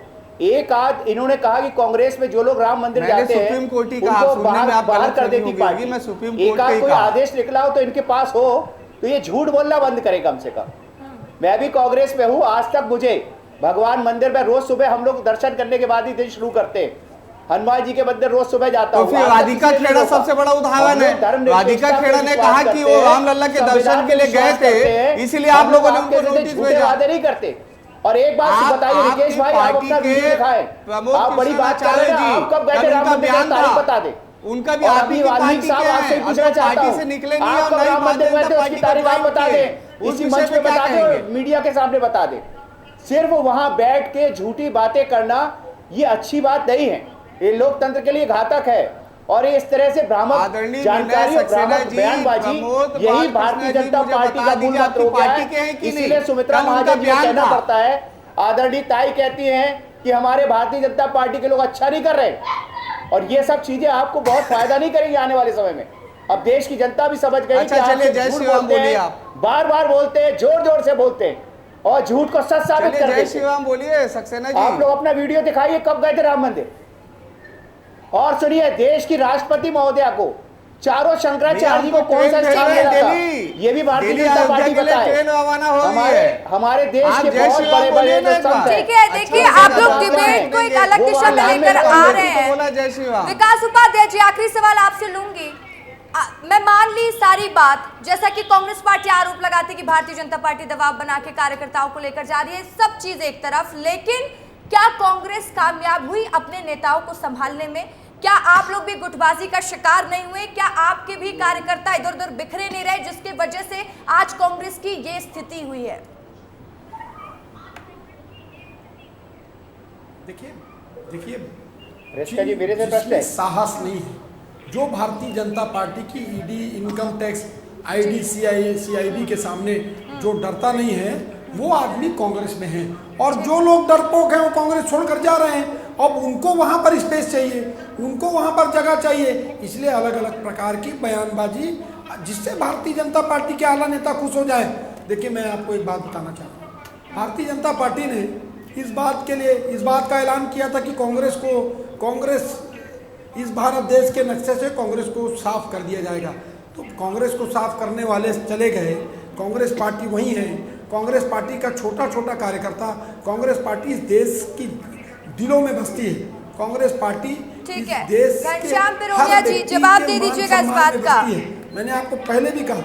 Speaker 3: एक आध इन्होंने कहा कि कांग्रेस में जो लोग राम मंदिर जाते हैं
Speaker 6: सुप्रीम कोर्ट ही कहा,
Speaker 3: उनको
Speaker 6: सुनने में आप
Speaker 3: बाहर
Speaker 6: गलत
Speaker 3: कर
Speaker 6: फहमी
Speaker 3: देती
Speaker 6: हो
Speaker 3: पार्टी।
Speaker 6: गई, मैं सुप्रीम
Speaker 3: एक
Speaker 6: कोर्ट का
Speaker 3: आध
Speaker 6: ही
Speaker 3: कोई
Speaker 6: कहा।
Speaker 3: आदेश निकला हो तो इनके पास हो तो ये झूठ बोलना बंद करे कम से कम। मैं भी कांग्रेस में हूँ, आज तक मुझे भगवान मंदिर में रोज सुबह हम लोग दर्शन करने के बाद ही दिन शुरू करते हैं। हनुमान जी के मंदिर रोज सुबह जाता हूँ।
Speaker 6: तो फिर राधिका खेड़ा सबसे बड़ा उदाहरण है। राधिका खेड़ा ने कहा कि वो राम लल्ला के दर्शन के लिए गए थे, इसलिए आप लोगों ने उनको नोटिस भेजा।
Speaker 3: वादे नहीं करते। और एक बात बताइए रिकेश भाई, आप अपना वीडियो दिखाएं, आप बड़ी बात कर रहे हैं, आप कब गए थे राम मंदिर में, तारीख बता दे।
Speaker 6: उनका भी आप ही पार्टी के हैं,
Speaker 3: पूछना चाहता हूं,
Speaker 6: से निकले नहीं
Speaker 3: आप
Speaker 6: और
Speaker 3: कब राम मंदिर गए थे उसकी तारीख आप बता दें, इसी मंच पे बता दें, मीडिया के सामने बता दें। सिर्फ वहां बैठ के झूठी बातें करना ये अच्छी बात नहीं है, ये लोकतंत्र के लिए घातक है। और इस तरह से भ्रामक जानकारी और भ्रामक बयानबाजी, यही भारतीय जनता पार्टी का मूल मंत्र हो गया है। इसीलिए सुमित्रा महाजन जी को कहना पड़ता है, आदरणीय ताई कहती हैं कि हमारे भारतीय जनता पार्टी के लोग अच्छा नहीं कर रहे, और ये सब चीजें आपको बहुत फायदा नहीं करेंगी आने वाले समय में। अब देश की जनता भी समझ गई कि आप झूठ बोलते हैं, बार बार बोलते हैं, जोर जोर से बोलते हैं और झूठ को सच साबित कर देते हैं।
Speaker 6: जय श्री राम बोलिए सक्सेना जी।
Speaker 3: आप लोग अपना वीडियो दिखाइए, कब गए थे राम मंदिर। और सुनिए, देश की राष्ट्रपति महोदया को, चारों शंकराचार्य को कौन सा स्थान मिला था, ये भी भारतीय जनता पार्टी बताए। हमारे देश के बहुत बड़े बड़े जो संत हैं।
Speaker 1: ठीक है, देखिए आप लोग डिबेट को एक अलग दिशा में लेकर आ रहे हैं। विकास उपाध्याय जी, आखिरी सवाल आपसे लूंगी। मैं मान ली सारी बात, जैसा कि कांग्रेस पार्टी आरोप लगाती कि भारतीय जनता पार्टी दबाव बना के कार्यकर्ताओं को लेकर जा रही है, सब चीज एक तरफ, लेकिन क्या कांग्रेस कामयाब हुई अपने नेताओं को संभालने में? क्या आप लोग भी गुटबाजी का शिकार नहीं हुए? क्या आपके भी कार्यकर्ता इधर उधर बिखरे नहीं रहे, जिसके वजह से आज कांग्रेस की ये स्थिति हुई है?
Speaker 5: देखिए
Speaker 3: जी मेरे से प्रश्न है,
Speaker 5: साहस नहीं है, जो भारतीय जनता पार्टी की ED, income tax, ID, CID के सामने जो डरता नहीं है, वो आदमी कांग्रेस में है। और जो लोग डरपोक हैं वो कांग्रेस छोड़कर जा रहे हैं। अब उनको वहां पर स्पेस चाहिए, उनको वहां पर जगह चाहिए, इसलिए अलग अलग प्रकार की बयानबाजी, जिससे भारतीय जनता पार्टी के आला नेता खुश हो जाए। देखिए, मैं आपको एक बात बताना चाहता हूँ, भारतीय जनता पार्टी ने इस बात का ऐलान किया था कि कांग्रेस इस भारत देश के नक्शे से कांग्रेस को साफ कर दिया जाएगा। तो कांग्रेस को साफ करने वाले चले गए, कांग्रेस पार्टी वही है। कांग्रेस पार्टी का छोटा छोटा कार्यकर्ता, कांग्रेस पार्टी इस देश की दिलों में बसती है। कांग्रेस पार्टी
Speaker 1: ठीक है,
Speaker 5: देश
Speaker 1: घनश्याम पिरोलिया जी जवाब दे दीजिएगा इस बात का।
Speaker 5: मैंने आपको पहले भी कहा।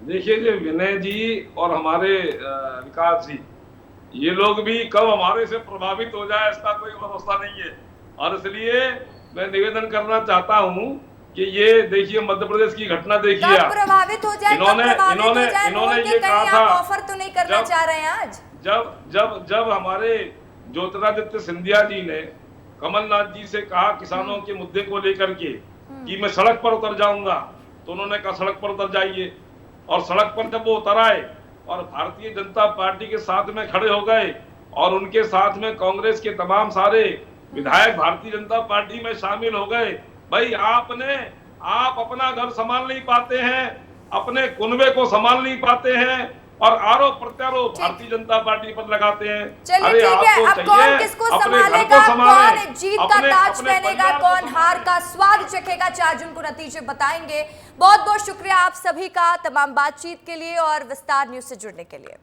Speaker 2: देखिए जो विनय जी और हमारे विकास जी, ये लोग भी कब हमारे से प्रभावित हो जाए इसका कोई भरोसा नहीं है। और इसलिए मैं निवेदन करना चाहता हूँ कि ये देखिए मध्य प्रदेश की घटना देखिए,
Speaker 1: प्रभावित हो जाए,
Speaker 2: इन्होंने ये कहा था,
Speaker 1: ऑफर तो नहीं करना चाह रहे हैं आज।
Speaker 2: जब हमारे ज्योतिरादित्य सिंधिया जी ने कमलनाथ जी से कहा किसानों के मुद्दे को लेकर के कि मैं सड़क पर उतर जाऊंगा, तो उन्होंने कहा सड़क पर उतर जाइए। और सड़क पर जब वो उतर आए और भारतीय जनता पार्टी के साथ में खड़े हो गए और उनके साथ में कांग्रेस के तमाम सारे विधायक भारतीय जनता पार्टी में शामिल हो गए। भाई आप अपना घर संभाल नहीं पाते हैं, अपने कुनबे को संभाल नहीं पाते हैं और आरोप प्रत्यारोप भारतीय जनता पार्टी पर लगाते हैं।
Speaker 1: चलिए ठीक है, अब कौन किसको संभालेगा, कौन जीत का ताज पहनेगा, कौन हार का स्वाद चखेगा, 4 जून को नतीजे बताएंगे। बहुत बहुत शुक्रिया आप सभी का तमाम बातचीत के लिए और विस्तार न्यूज से जुड़ने के लिए।